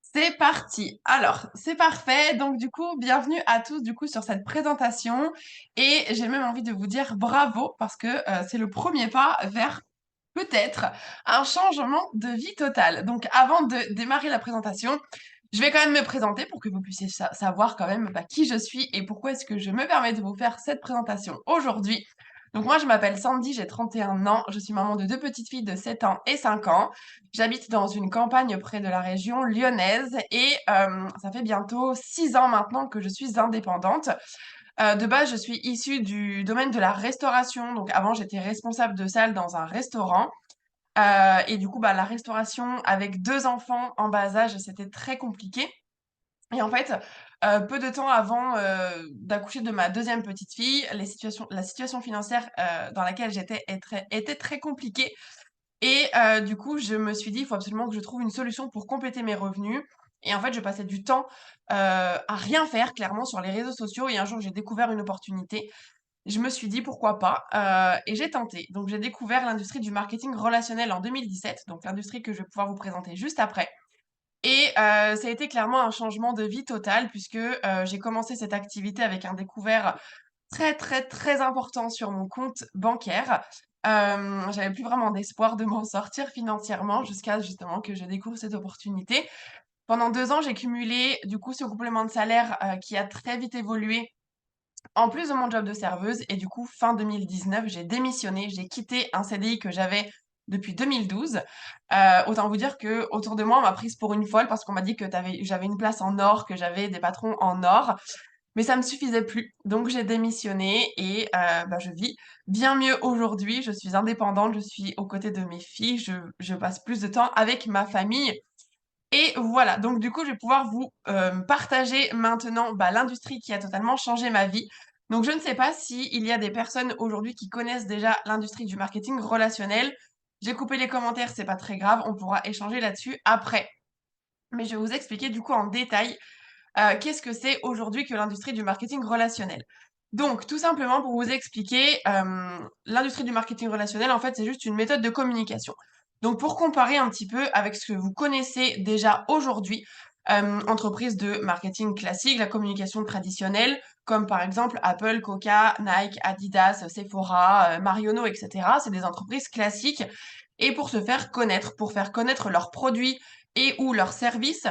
C'est parti. Alors, c'est parfait. Donc, du coup, bienvenue à tous, du coup, sur cette présentation. Et j'ai même envie de vous dire bravo parce que c'est le premier pas vers peut-être un changement de vie total. Donc, avant de démarrer la présentation, je vais quand même me présenter pour que vous puissiez savoir quand même qui je suis et pourquoi est-ce que je me permets de vous faire cette présentation aujourd'hui. Donc moi, je m'appelle Sandy, j'ai 31 ans, je suis maman de deux petites filles de 7 ans et 5 ans. J'habite dans une campagne près de la région lyonnaise et ça fait bientôt 6 ans maintenant que je suis indépendante. De base, je suis issue du domaine de la restauration. Donc avant, j'étais responsable de salle dans un restaurant. Et du coup, la restauration avec deux enfants en bas âge, c'était très compliqué. Et en fait, peu de temps avant d'accoucher de ma deuxième petite fille, la situation financière dans laquelle j'étais était très compliquée. Et du coup, je me suis dit: «Il faut absolument que je trouve une solution pour compléter mes revenus» et en fait, je passais du temps, à rien faire clairement sur les réseaux sociaux et un jour, j'ai découvert une opportunité. Je me suis dit: «Pourquoi pas?» Et j'ai tenté. Donc j'ai découvert l'industrie du marketing relationnel en 2017, donc l'industrie que je vais pouvoir vous présenter juste après et ça a été clairement un changement de vie total puisque, j'ai commencé cette activité avec un découvert très, très, très important sur mon compte bancaire. J'avais plus vraiment d'espoir de m'en sortir financièrement jusqu'à justement que je découvre cette opportunité. Pendant 2 ans, j'ai cumulé du coup ce complément de salaire, qui a très vite évolué en plus de mon job de serveuse et du coup fin 2019, j'ai démissionné, j'ai quitté un CDI que j'avais depuis 2012. Autant vous dire que autour de moi, on m'a prise pour une folle parce qu'on m'a dit que j'avais une place en or, que j'avais des patrons en or. Mais ça me suffisait plus, donc j'ai démissionné et je vis bien mieux aujourd'hui. Je suis indépendante, je suis aux côtés de mes filles, je passe plus de temps avec ma famille et voilà. Donc du coup, je vais pouvoir vous, partager maintenant, l'industrie qui a totalement changé ma vie. Donc je ne sais pas s'il y a des personnes aujourd'hui qui connaissent déjà l'industrie du marketing relationnel. J'ai coupé les commentaires, c'est pas très grave, on pourra échanger là-dessus après. Mais je vais vous expliquer du coup en détail qu'est-ce que c'est aujourd'hui que l'industrie du marketing relationnel? Donc, tout simplement pour vous expliquer, l'industrie du marketing relationnel, en fait, c'est juste une méthode de communication. Donc, pour comparer un petit peu avec ce que vous connaissez déjà aujourd'hui, entreprises de marketing classique, la communication traditionnelle, comme par exemple Apple, Coca, Nike, Adidas, Sephora, Marionneau, et cetera. C'est des entreprises classiques et pour se faire connaître, pour faire connaître leurs produits et ou leurs services,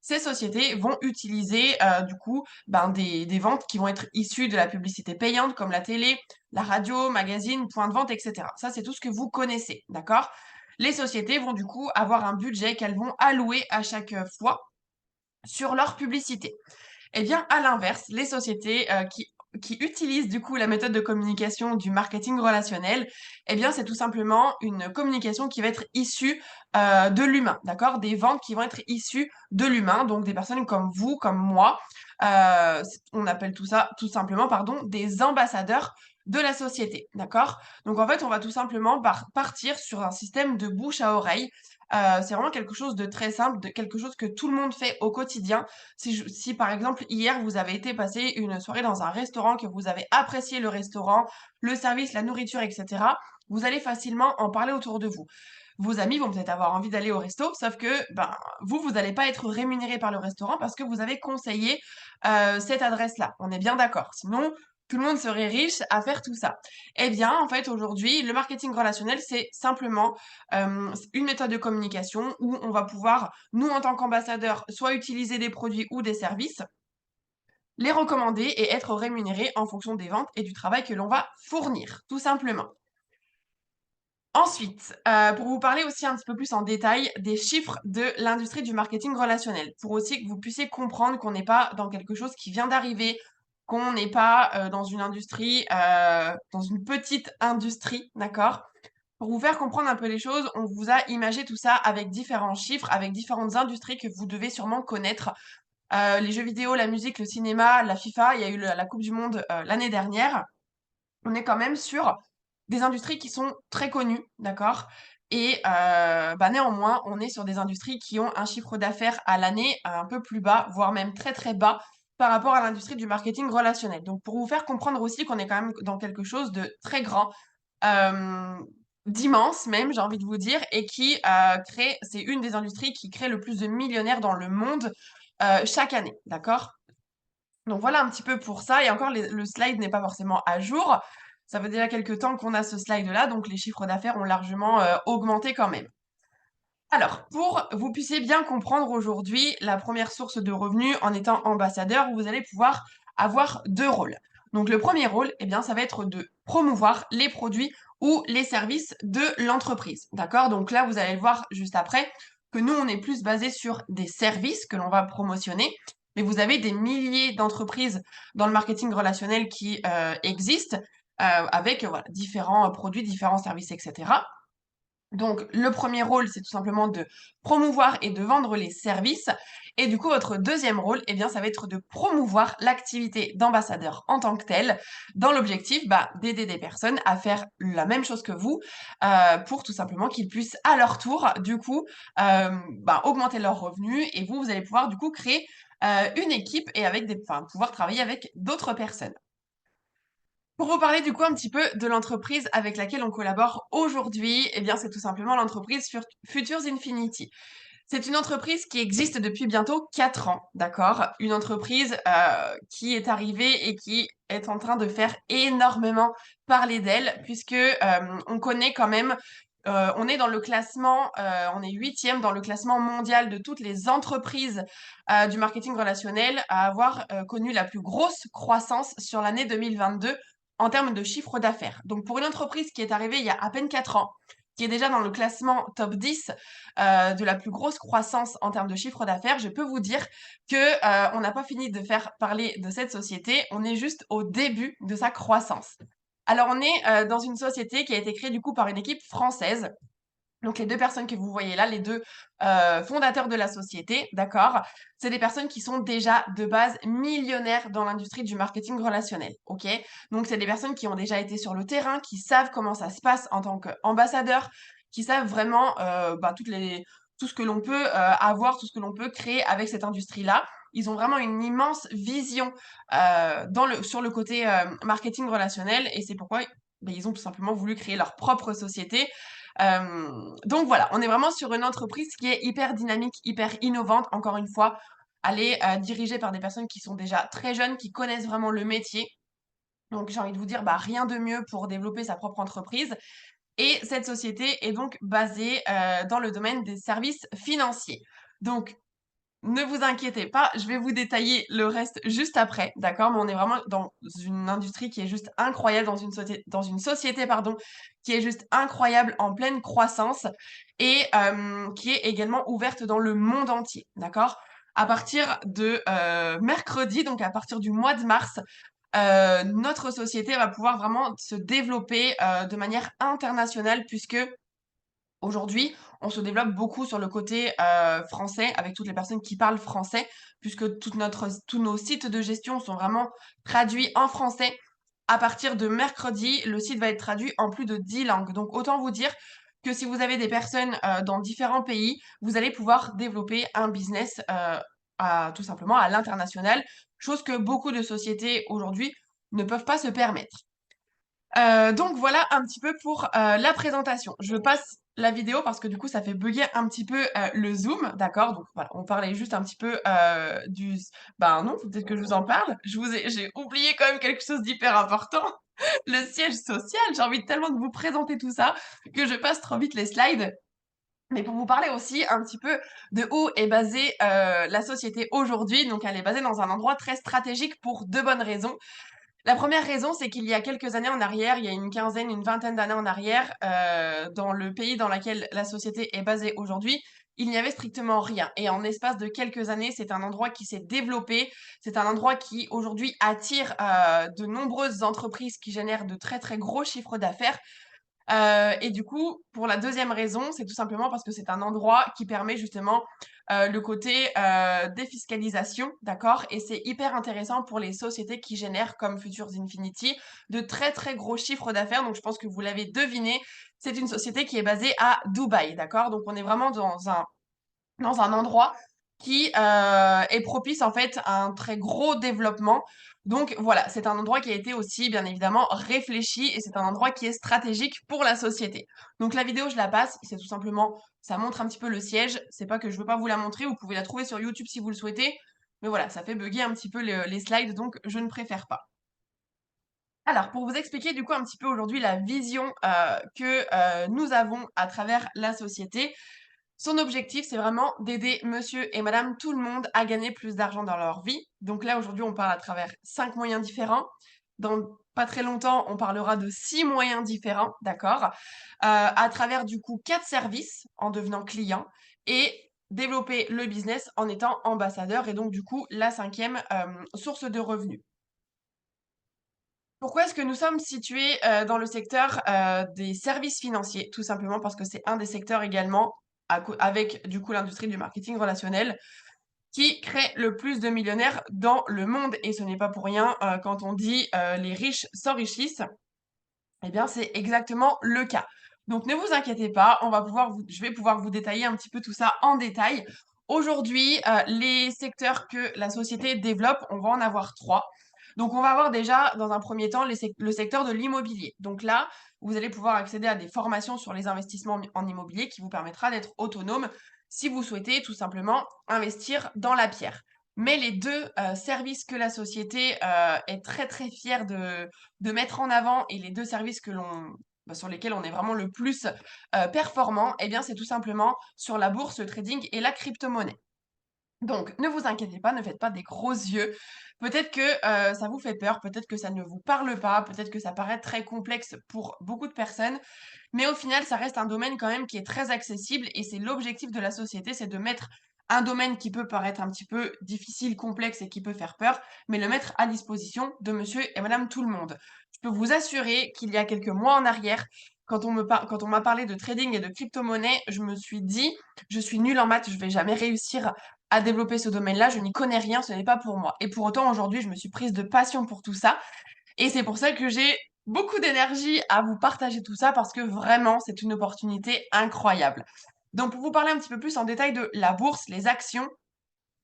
ces sociétés vont utiliser, du coup, des ventes qui vont être issues de la publicité payante comme la télé, la radio, magazine, point de vente et cetera. Ça, c'est tout ce que vous connaissez, d'accord? Les sociétés vont du coup avoir un budget qu'elles vont allouer à chaque, fois sur leur publicité. Eh bien, à l'inverse, les sociétés, qui utilisent du coup la méthode de communication du marketing relationnel, eh bien, c'est tout simplement une communication qui va être issue, de l'humain, d'accord? Des ventes qui vont être issues de l'humain, donc des personnes comme vous, comme moi. On appelle tout ça tout simplement, pardon, des ambassadeurs de la société, d'accord? Donc en fait, on va tout simplement partir sur un système de bouche à oreille. C'est vraiment quelque chose de très simple, de quelque chose que tout le monde fait au quotidien. Si par exemple hier vous avez été passer une soirée dans un restaurant, que vous avez apprécié le restaurant, le service, la nourriture, et cetera, vous allez facilement en parler autour de vous. Vos amis vont peut-être avoir envie d'aller au resto, sauf que, vous allez pas être rémunéré par le restaurant parce que vous avez conseillé, cette adresse-là. On est bien d'accord? Sinon, tout le monde serait riche à faire tout ça. Eh bien, en fait, aujourd'hui, le marketing relationnel, c'est simplement, une méthode de communication où on va pouvoir, nous, en tant qu'ambassadeurs, soit utiliser des produits ou des services, les recommander et être rémunérés en fonction des ventes et du travail que l'on va fournir, tout simplement. Ensuite, pour vous parler aussi un petit peu plus en détail des chiffres de l'industrie du marketing relationnel, pour aussi que vous puissiez comprendre qu'on n'est pas dans quelque chose qui vient d'arriver, qu'on n'est pas, dans une industrie, dans une petite industrie, d'accord? Pour vous faire comprendre un peu les choses, on vous a imagé tout ça avec différents chiffres, avec différentes industries que vous devez sûrement connaître. Les jeux vidéo, la musique, le cinéma, la FIFA, il y a eu la coupe du monde, l'année dernière. On est quand même sur des industries qui sont très connues, d'accord? Et néanmoins, on est sur des industries qui ont un chiffre d'affaires à l'année un peu plus bas, voire même très, très bas par rapport à l'industrie du marketing relationnel. Donc pour vous faire comprendre aussi qu'on est quand même dans quelque chose de très grand, hem d'immense même, j'ai envie de vous dire, et qui crée, c'est une des industries qui crée le plus de millionnaires dans le monde chaque année, d'accord? Donc voilà un petit peu pour ça. Et encore, le slide n'est pas forcément à jour. Ça fait déjà quelques temps qu'on a ce slide-là, donc les chiffres d'affaires ont largement augmenté quand même. Alors, pour que vous puissiez bien comprendre aujourd'hui, la première source de revenus en étant ambassadeur, vous allez pouvoir avoir deux rôles. Donc le premier rôle, eh bien, ça va être de promouvoir les produits ou les services de l'entreprise. D'accord? Donc là, vous allez le voir juste après que nous, on est plus basé sur des services que l'on va promotionner. Mais vous avez des milliers d'entreprises dans le marketing relationnel qui existent avec voilà, différents produits, différents services, etc. Donc, le premier rôle, c'est tout simplement de promouvoir et de vendre les services. Et du coup, votre deuxième rôle, eh bien, ça va être de promouvoir l'activité d'ambassadeur en tant que tel, dans l'objectif d'aider des personnes à faire la même chose que vous, pour tout simplement qu'ils puissent à leur tour, du coup, augmenter leurs revenus. Et vous, vous allez pouvoir, du coup, créer une équipe et pouvoir travailler avec d'autres personnes. Pour vous parler du coup un petit peu de l'entreprise avec laquelle on collabore aujourd'hui, eh bien c'est tout simplement l'entreprise Futures Infinity. C'est une entreprise qui existe depuis bientôt 4 ans, d'accord? Une entreprise qui est arrivée et qui est en train de faire énormément parler d'elle, puisque on connaît quand même, on est dans le classement, on est huitième dans le classement mondial de toutes les entreprises du marketing relationnel à avoir connu la plus grosse croissance sur l'année 2022 en termes de chiffre d'affaires. Donc pour une entreprise qui est arrivée il y a à peine 4 ans, qui est déjà dans le classement top 10 de la plus grosse croissance en termes de chiffre d'affaires, je peux vous dire que on n'a pas fini de faire parler de cette société, on est juste au début de sa croissance. Alors on est dans une société qui a été créée du coup par une équipe française, donc les 2 personnes que vous voyez là, les 2 fondateurs de la société, d'accord? C'est des personnes qui sont déjà de base millionnaires dans l'industrie du marketing relationnel, OK? Donc c'est des personnes qui ont déjà été sur le terrain, qui savent comment ça se passe en tant qu'ambassadeurs, qui savent vraiment, tout ce que l'on peut, avoir, tout ce que l'on peut créer avec cette industrie-là. Ils ont vraiment une immense vision, sur le côté, marketing relationnel et c'est pourquoi, ils ont tout simplement voulu créer leur propre société. Donc voilà, on est vraiment sur une entreprise qui est hyper dynamique, hyper innovante. Encore une fois, elle est dirigée par des personnes qui sont déjà très jeunes, qui connaissent vraiment le métier. Donc j'ai envie de vous dire, rien de mieux pour développer sa propre entreprise. Et cette société est donc basée dans le domaine des services financiers. Donc ne vous inquiétez pas, je vais vous détailler le reste juste après, d'accord? Mais on est vraiment dans une industrie qui est juste incroyable, dans une société, pardon, qui est juste incroyable, en pleine croissance et qui est également ouverte dans le monde entier, d'accord? À partir de mercredi, donc à partir du mois de mars, notre société va pouvoir vraiment se développer de manière internationale puisque aujourd'hui, on se développe beaucoup sur le côté français, avec toutes les personnes qui parlent français, puisque tous nos sites de gestion sont vraiment traduits en français. À partir de mercredi, le site va être traduit en plus de 10 langues. Donc autant vous dire que si vous avez des personnes dans différents pays, vous allez pouvoir développer un business tout simplement à l'international, chose que beaucoup de sociétés aujourd'hui ne peuvent pas se permettre. Donc voilà un petit peu pour la présentation. Je passe la vidéo parce que du coup ça fait bugger un petit peu le zoom, d'accord? Donc voilà, on parlait juste un petit peu ben non, faut peut-être que je vous en parle. J'ai oublié quand même quelque chose d'hyper important, le siège social. J'ai envie tellement de vous présenter tout ça que je passe trop vite les slides. Mais pour vous parler aussi un petit peu de où est basée la société aujourd'hui. Donc elle est basée dans un endroit très stratégique pour 2 bonnes raisons. La première raison, c'est qu'il y a quelques années en arrière, il y a une quinzaine, une vingtaine d'années en arrière, dans le pays dans lequel la société est basée aujourd'hui, il n'y avait strictement rien et en espace de quelques années, c'est un endroit qui s'est développé. C'est un endroit qui aujourd'hui attire, de nombreuses entreprises qui génèrent de très, très gros chiffres d'affaires. Et du coup, pour la deuxième raison, c'est tout simplement parce que c'est un endroit qui permet justement, le côté, défiscalisation, d'accord? Et c'est hyper intéressant pour les sociétés qui génèrent, comme Futures Infinity, de très, très gros chiffres d'affaires. Donc je pense que vous l'avez deviné, c'est une société qui est basée à Dubaï, d'accord? Donc on est vraiment dans un endroit qui est propice en fait à un très gros développement. Donc voilà, c'est un endroit qui a été aussi bien évidemment réfléchi et c'est un endroit qui est stratégique pour la société. Donc la vidéo, je la passe, c'est tout simplement, ça montre un petit peu le siège. C'est pas que je veux pas vous la montrer, vous pouvez la trouver sur YouTube si vous le souhaitez. Mais voilà, ça fait bugger un petit peu les slides, donc je ne préfère pas. Alors, pour vous expliquer du coup un petit peu aujourd'hui la vision que nous avons à travers la société, son objectif, c'est vraiment d'aider monsieur et madame tout le monde à gagner plus d'argent dans leur vie. Donc là, aujourd'hui, on parle à travers 5 moyens différents. Dans pas très longtemps, on parlera de 6 moyens différents, d'accord? À travers du coup 4 services en devenant client et développer le business en étant ambassadeur et donc du coup la cinquième source de revenus. Pourquoi est-ce que nous sommes situés dans le secteur des services financiers? Tout simplement parce que c'est un des secteurs également, avec du coup l'industrie du marketing relationnel, qui crée le plus de millionnaires dans le monde. Et ce n'est pas pour rien, quand on dit les riches s'enrichissent, eh bien c'est exactement le cas. Donc ne vous inquiétez pas, je vais pouvoir vous détailler un petit peu tout ça en détail. Aujourd'hui, les secteurs que la société développe, on va en avoir trois. Donc on va avoir déjà, dans un premier temps, le secteur de l'immobilier. Donc là, vous allez pouvoir accéder à des formations sur les investissements en immobilier qui vous permettra d'être autonome si vous souhaitez tout simplement investir dans la pierre. Mais les deux services que la société est très très fière de mettre en avant et les deux services sur lesquels on est vraiment le plus performant, eh bien c'est tout simplement sur la bourse, le trading et la crypto-monnaie. Donc, ne vous inquiétez pas, ne faites pas des gros yeux. Peut-être que ça vous fait peur, peut-être que ça ne vous parle pas, peut-être que ça paraît très complexe pour beaucoup de personnes, mais au final, ça reste un domaine quand même qui est très accessible et c'est l'objectif de la société, c'est de mettre un domaine qui peut paraître un petit peu difficile, complexe et qui peut faire peur, mais le mettre à disposition de monsieur et madame tout le monde. Je peux vous assurer qu'il y a quelques mois en arrière, quand on m'a parlé de trading et de crypto-monnaie, je me suis dit, je suis nulle en maths, je vais jamais réussir à développer ce domaine-là, je n'y connais rien, ce n'est pas pour moi. Et pour autant, aujourd'hui, je me suis prise de passion pour tout ça. Et c'est pour ça que j'ai beaucoup d'énergie à vous partager tout ça parce que vraiment, c'est une opportunité incroyable. Donc, pour vous parler un petit peu plus en détail de la bourse, les actions,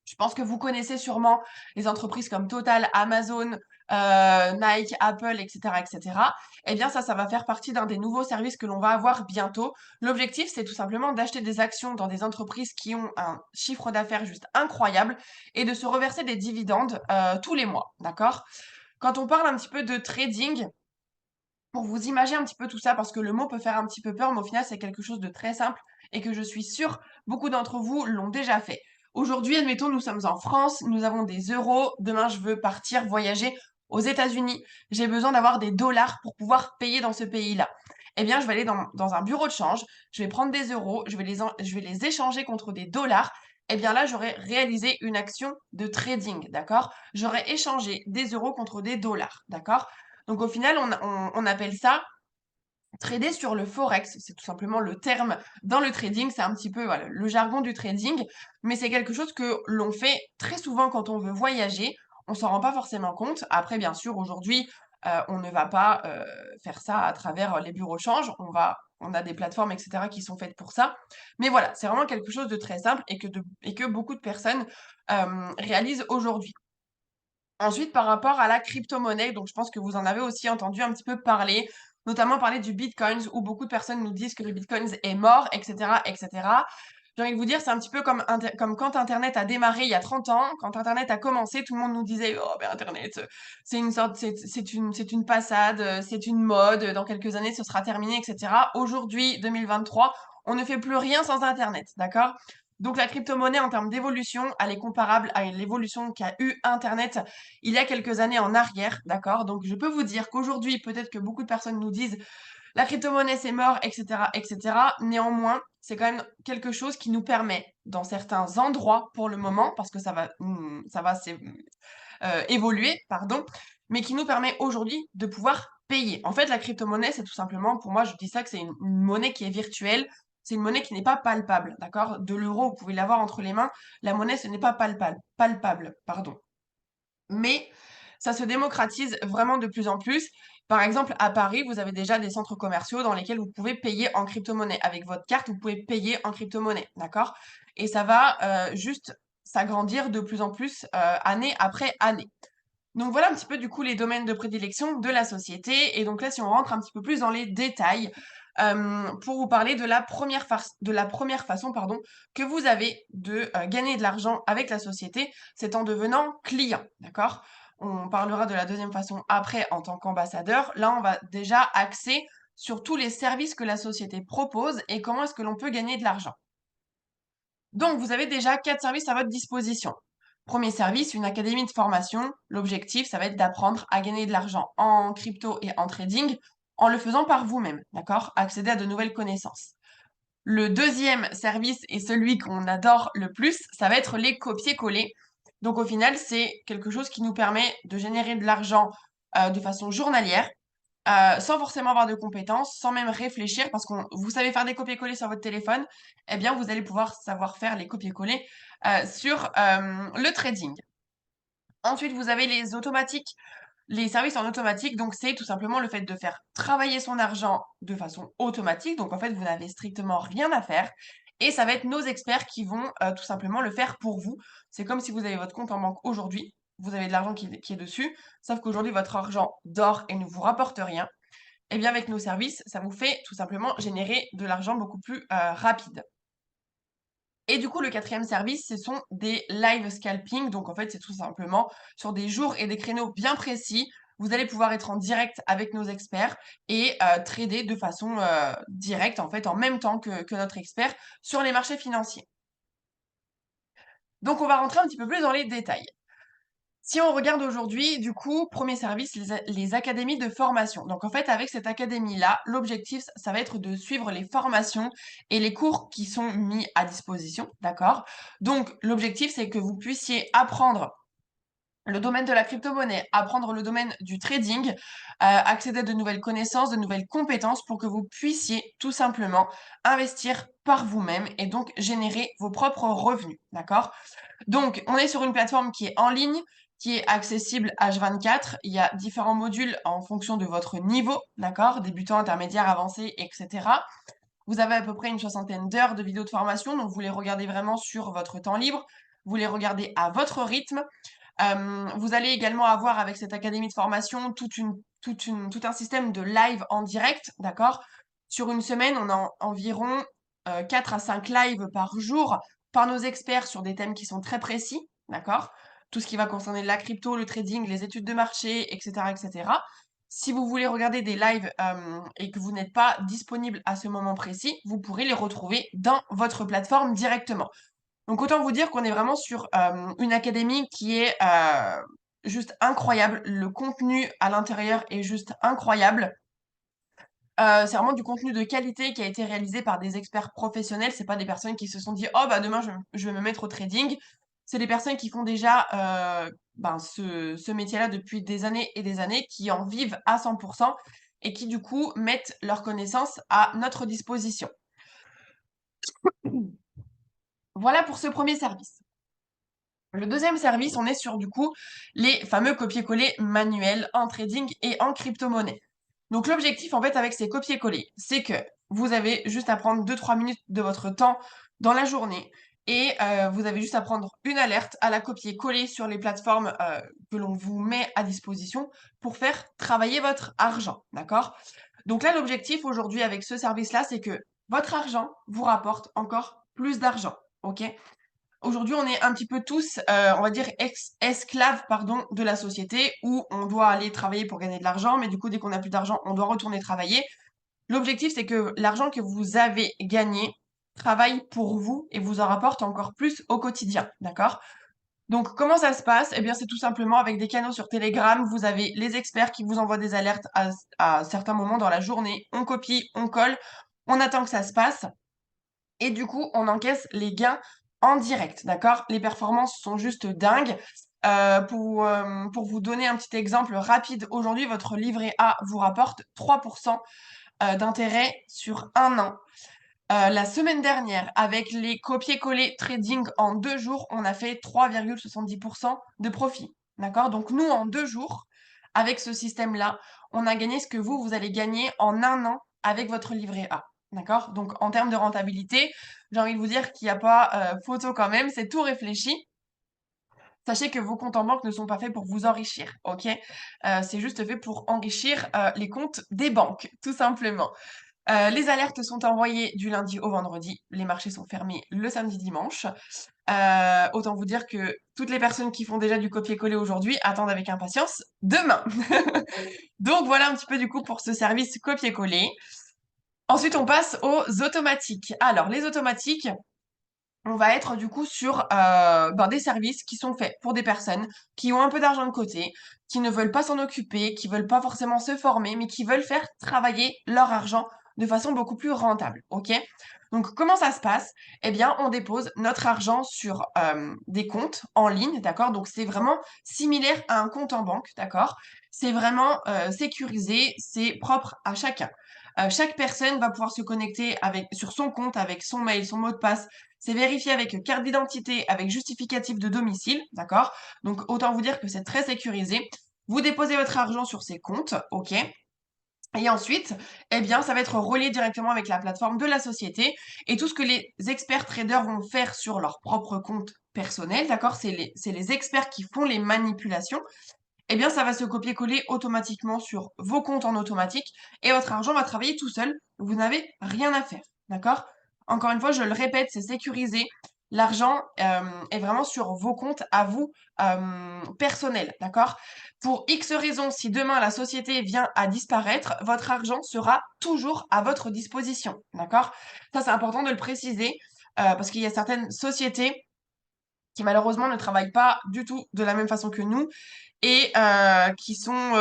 je pense que vous connaissez sûrement les entreprises comme Total, Amazon, Nike, Apple, etc., etc. Eh bien, ça va faire partie d'un des nouveaux services que l'on va avoir bientôt. L'objectif, c'est tout simplement d'acheter des actions dans des entreprises qui ont un chiffre d'affaires juste incroyable et de se reverser des dividendes tous les mois, d'accord? Quand on parle un petit peu de trading, pour vous imaginer un petit peu tout ça, parce que le mot peut faire un petit peu peur, mais au final, c'est quelque chose de très simple et que je suis sûre, beaucoup d'entre vous l'ont déjà fait. Aujourd'hui, admettons, nous sommes en France, nous avons des euros, demain je veux partir voyager aux États-Unis, j'ai besoin d'avoir des dollars pour pouvoir payer dans ce pays-là. Eh bien, je vais aller dans un bureau de change, je vais prendre des euros, je vais les échanger contre des dollars. Eh bien là, j'aurais réalisé une action de trading, d'accord? J'aurais échangé des euros contre des dollars, d'accord? Donc au final, on appelle ça trader sur le forex. C'est tout simplement le terme dans le trading. C'est un petit peu voilà, le jargon du trading, mais c'est quelque chose que l'on fait très souvent quand on veut voyager. On s'en rend pas forcément compte. Après, bien sûr, aujourd'hui, on ne va pas faire ça à travers les bureaux de change. On a des plateformes, etc., qui sont faites pour ça. Mais voilà, c'est vraiment quelque chose de très simple et que beaucoup de personnes réalisent aujourd'hui. Ensuite, par rapport à la crypto-monnaie, donc je pense que vous en avez aussi entendu un petit peu parler, notamment parler du Bitcoin, où beaucoup de personnes nous disent que le Bitcoin est mort, etc., etc. J'ai envie de vous dire, c'est un petit peu comme quand Internet a démarré il y a 30 ans. Quand Internet a commencé, tout le monde nous disait, oh, ben Internet, c'est une sorte, c'est une passade, c'est une mode, dans quelques années, ce sera terminé, etc. Aujourd'hui, 2023, on ne fait plus rien sans Internet, d'accord? Donc la crypto-monnaie en termes d'évolution, elle est comparable à l'évolution qu'a eu Internet il y a quelques années en arrière, d'accord? Donc je peux vous dire qu'aujourd'hui, peut-être que beaucoup de personnes nous disent la crypto-monnaie c'est mort, etc., etc. Néanmoins, c'est quand même quelque chose qui nous permet, dans certains endroits pour le moment, parce que ça va évoluer, pardon, mais qui nous permet aujourd'hui de pouvoir payer. En fait, la crypto-monnaie, c'est tout simplement, pour moi, je dis ça que c'est une monnaie qui est virtuelle. C'est une monnaie qui n'est pas palpable, d'accord? De l'euro, vous pouvez l'avoir entre les mains. La monnaie, ce n'est pas palpable, pardon. Mais ça se démocratise vraiment de plus en plus. Par exemple, à Paris, vous avez déjà des centres commerciaux dans lesquels vous pouvez payer en crypto-monnaie. Avec votre carte, vous pouvez payer en crypto-monnaie, d'accord? Et ça va juste s'agrandir de plus en plus année après année. Donc voilà un petit peu du coup les domaines de prédilection de la société. Et donc là, si on rentre un petit peu plus dans les détails, pour vous parler de la première façon pardon, que vous avez de gagner de l'argent avec la société, c'est en devenant client, d'accord? On parlera de la deuxième façon après en tant qu'ambassadeur. Là, on va déjà axer sur tous les services que la société propose et comment est-ce que l'on peut gagner de l'argent. Donc, vous avez déjà 4 services à votre disposition. Premier service, une académie de formation. L'objectif, ça va être d'apprendre à gagner de l'argent en crypto et en trading en le faisant par vous-même, d'accord? Accéder à de nouvelles connaissances. Le deuxième service et celui qu'on adore le plus, ça va être les copier-coller. Donc, au final, c'est quelque chose qui nous permet de générer de l'argent de façon journalière sans forcément avoir de compétences, sans même réfléchir, parce que vous savez faire des copier-coller sur votre téléphone, eh bien, vous allez pouvoir savoir faire les copier-coller sur le trading. Ensuite, vous avez les automatiques, les services en automatique. Donc, c'est tout simplement le fait de faire travailler son argent de façon automatique. Donc, en fait, vous n'avez strictement rien à faire. Et ça va être nos experts qui vont tout simplement le faire pour vous. C'est comme si vous avez votre compte en banque aujourd'hui. Vous avez de l'argent qui est dessus, sauf qu'aujourd'hui, votre argent dort et ne vous rapporte rien. Eh bien, avec nos services, ça vous fait tout simplement générer de l'argent beaucoup plus rapide. Et du coup, le quatrième service, ce sont des live scalping. Donc, en fait, c'est tout simplement sur des jours et des créneaux bien précis. Vous allez pouvoir être en direct avec nos experts et trader de façon directe, en fait, en même temps que notre expert sur les marchés financiers. Donc, on va rentrer un petit peu plus dans les détails. Si on regarde aujourd'hui, du coup, premier service, les académies de formation. Donc, en fait, avec cette académie-là, l'objectif, ça va être de suivre les formations et les cours qui sont mis à disposition, d'accord? Donc, l'objectif, c'est que vous puissiez apprendre le domaine de la crypto-monnaie, apprendre le domaine du trading, accéder à de nouvelles connaissances, de nouvelles compétences pour que vous puissiez tout simplement investir par vous-même et donc générer vos propres revenus, d'accord? Donc, on est sur une plateforme qui est en ligne, qui est accessible H24. Il y a différents modules en fonction de votre niveau, d'accord? Débutant, intermédiaire, avancé, etc. Vous avez à peu près une soixantaine d'heures de vidéos de formation, donc vous les regardez vraiment sur votre temps libre. Vous les regardez à votre rythme. Vous allez également avoir avec cette académie de formation tout un système de live en direct, d'accord? Sur une semaine, on a environ 4 à 5 lives par jour par nos experts sur des thèmes qui sont très précis, d'accord? Tout ce qui va concerner la crypto, le trading, les études de marché, etc., etc. Si vous voulez regarder des lives et que vous n'êtes pas disponible à ce moment précis, vous pourrez les retrouver dans votre plateforme directement. Donc autant vous dire qu'on est vraiment sur une académie qui est juste incroyable. Le contenu à l'intérieur est juste incroyable. C'est vraiment du contenu de qualité qui a été réalisé par des experts professionnels. C'est pas des personnes qui se sont dit: «Oh bah demain je vais me mettre au trading». C'est des personnes qui font déjà ben, ce métier-là depuis des années et des années, qui en vivent à 100 et qui du coup mettent leurs connaissances à notre disposition. Voilà pour ce premier service. Le deuxième service, on est sur du coup les fameux copier-coller manuels en trading et en crypto-monnaie. Donc l'objectif en fait avec ces copier-coller, c'est que vous avez juste à prendre 2-3 minutes de votre temps dans la journée et vous avez juste à prendre une alerte, à la copier-coller sur les plateformes que l'on vous met à disposition pour faire travailler votre argent, d'accord? Donc là, l'objectif aujourd'hui avec ce service-là, c'est que votre argent vous rapporte encore plus d'argent, ok? Aujourd'hui, on est un petit peu tous, on va dire esclaves, pardon, de la société où on doit aller travailler pour gagner de l'argent, mais du coup, dès qu'on a plus d'argent, on doit retourner travailler. L'objectif, c'est que l'argent que vous avez gagné travaille pour vous et vous en rapporte encore plus au quotidien, d'accord? Donc comment ça se passe? Eh bien, c'est tout simplement avec des canaux sur Telegram. Vous avez les experts qui vous envoient des alertes à certains moments dans la journée. On copie, on colle, on attend que ça se passe et du coup, on encaisse les gains en direct, d'accord? Les performances sont juste dingues. Pour vous donner un petit exemple rapide, aujourd'hui, votre livret A vous rapporte 3% d'intérêt sur un an. La semaine dernière, avec les copier-coller trading en 2 jours, on a fait 3,70% de profit, d'accord? Donc nous, en 2 jours, avec ce système-là, on a gagné ce que vous allez gagner en un an avec votre livret A, d'accord? Donc en termes de rentabilité, j'ai envie de vous dire qu'il n'y a pas photo quand même, c'est tout réfléchi. Sachez que vos comptes en banque ne sont pas faits pour vous enrichir, OK? C'est juste fait pour enrichir, les comptes des banques, tout simplement. Les alertes sont envoyées du lundi au vendredi. Les marchés sont fermés le samedi, dimanche. Autant vous dire que toutes les personnes qui font déjà du copier-coller aujourd'hui attendent avec impatience demain. Donc voilà un petit peu du coup pour ce service copier-coller. Ensuite, on passe aux automatiques. Alors, les automatiques, on va être du coup sur des services qui sont faits pour des personnes qui ont un peu d'argent de côté, qui ne veulent pas s'en occuper, qui veulent pas forcément se former, mais qui veulent faire travailler leur argent de façon beaucoup plus rentable. OK? Donc, comment ça se passe? Eh bien, on dépose notre argent sur des comptes en ligne, d'accord? Donc, c'est vraiment similaire à un compte en banque, d'accord? C'est vraiment sécurisé, c'est propre à chacun. Chaque personne va pouvoir se connecter sur son compte avec son mail, son mot de passe. C'est vérifié avec carte d'identité, avec justificatif de domicile, d'accord? Donc autant vous dire que c'est très sécurisé. Vous déposez votre argent sur ces comptes, OK? Et ensuite, eh bien, ça va être relié directement avec la plateforme de la société et tout ce que les experts traders vont faire sur leur propre compte personnel, d'accord? C'est les experts qui font les manipulations. Eh bien, ça va se copier-coller automatiquement sur vos comptes en automatique et votre argent va travailler tout seul. Vous n'avez rien à faire, d'accord? Encore une fois, je le répète, c'est sécurisé. L'argent est vraiment sur vos comptes à vous personnels, d'accord? Pour X raisons, si demain la société vient à disparaître, votre argent sera toujours à votre disposition, d'accord? Ça, c'est important de le préciser parce qu'il y a certaines sociétés qui malheureusement ne travaillent pas du tout de la même façon que nous et qui sont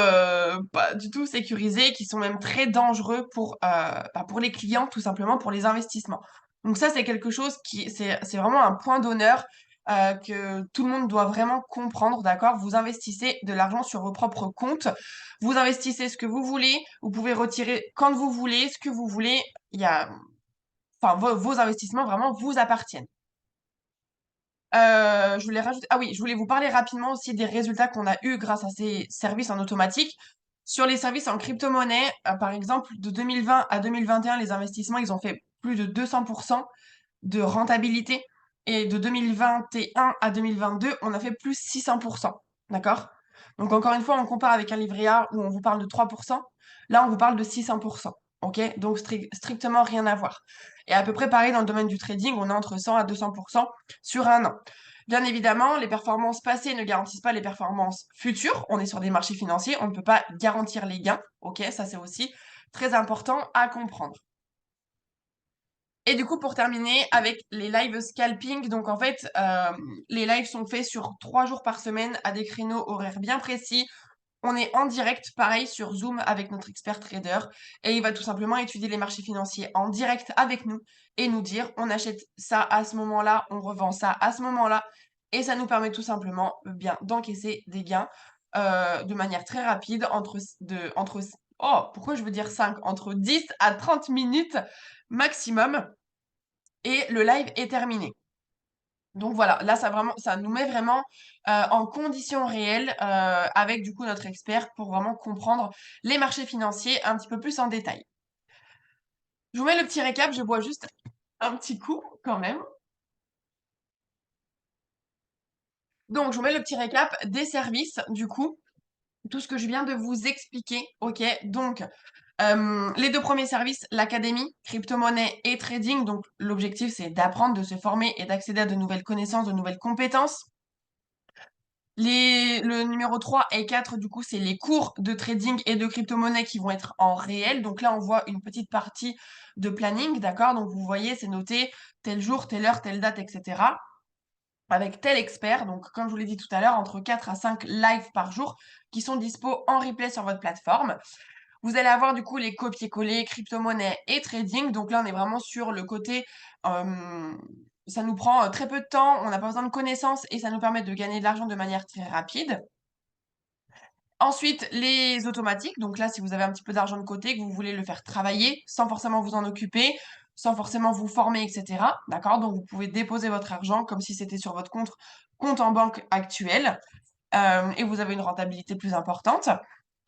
pas du tout sécurisés, qui sont même très dangereux pour les clients, tout simplement pour les investissements. Donc ça, c'est quelque chose c'est vraiment un point d'honneur que tout le monde doit vraiment comprendre, d'accord? Vous investissez de l'argent sur vos propres comptes, vous investissez ce que vous voulez, vous pouvez retirer quand vous voulez, ce que vous voulez. Il y a, enfin, vos investissements vraiment vous appartiennent. Je voulais rajouter ah oui, je voulais vous parler rapidement aussi des résultats qu'on a eus grâce à ces services en automatique. Sur les services en crypto-monnaie, par exemple, de 2020 à 2021, les investissements, ils ont fait plus de 200 de rentabilité et de 2021 à 2022, on a fait plus 600. D'accord? Donc encore une fois, on compare avec un livret A où on vous parle de 3%. Là, on vous parle de 600. OK? Donc strictement rien à voir. Et à peu près pareil dans le domaine du trading, on est entre 100 à 200 sur un an. Bien évidemment, les performances passées ne garantissent pas les performances futures. On est sur des marchés financiers, on ne peut pas garantir les gains. OK? Ça, c'est aussi très important à comprendre. Et du coup, pour terminer avec les live scalping, donc en fait, les lives sont faits sur 3 jours par semaine à des créneaux horaires bien précis. On est en direct, pareil, sur Zoom avec notre expert trader et il va tout simplement étudier les marchés financiers en direct avec nous et nous dire: «On achète ça à ce moment-là, on revend ça à ce moment-là» et ça nous permet tout simplement, bien d'encaisser des gains, de manière très rapide pourquoi je veux dire 5? Entre 10 à 30 minutes maximum et le live est terminé. Donc voilà, là ça nous met vraiment, en conditions réelles, avec du coup notre expert pour vraiment comprendre les marchés financiers un petit peu plus en détail. Je vous mets le petit récap, je bois juste un petit coup quand même. Donc je vous mets le petit récap des services du coup, tout ce que je viens de vous expliquer, OK? Donc, les 2 premiers services, l'académie, crypto-monnaie et trading, donc l'objectif c'est d'apprendre, de se former et d'accéder à de nouvelles connaissances, de nouvelles compétences. Le numéro 3 et 4 du coup, c'est les cours de trading et de crypto-monnaie qui vont être en réel. Donc là, on voit une petite partie de planning, d'accord? Donc vous voyez, c'est noté tel jour, telle heure, telle date, et cetera, avec tel expert. Donc comme je vous l'ai dit tout à l'heure, entre 4 à 5 lives par jour qui sont dispo en replay sur votre plateforme. Vous allez avoir du coup les copier-coller, crypto-monnaie et trading. Donc là, on est vraiment sur le côté, ça nous prend, très peu de temps, on n'a pas besoin de connaissances et ça nous permet de gagner de l'argent de manière très rapide. Ensuite, les automatiques. Donc là, si vous avez un petit peu d'argent de côté, que vous voulez le faire travailler sans forcément vous en occuper, sans forcément vous former, et cetera, d'accord? Donc vous pouvez déposer votre argent comme si c'était sur votre compte en banque actuel. Et vous avez une rentabilité plus importante.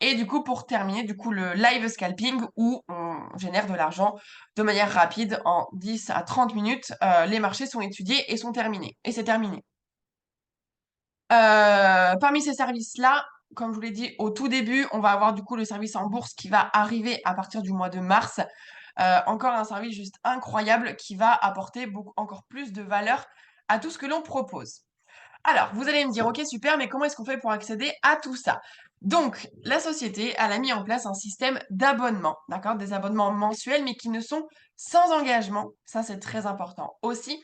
Et du coup, pour terminer, du coup, le live scalping où on génère de l'argent de manière rapide en 10 à 30 minutes. Les marchés sont étudiés et sont terminés. Et c'est terminé. Parmi ces services-là, comme je vous l'ai dit au tout début, on va avoir du coup le service en bourse qui va arriver à partir du mois de mars. Encore un service juste incroyable qui va apporter encore plus de valeur à tout ce que l'on propose. Alors, vous allez me dire, ok, super, mais comment est-ce qu'on fait pour accéder à tout ça? Donc, la société, elle a mis en place un système d'abonnement, d'accord? Des abonnements mensuels, mais qui ne sont sans engagement, ça c'est très important aussi,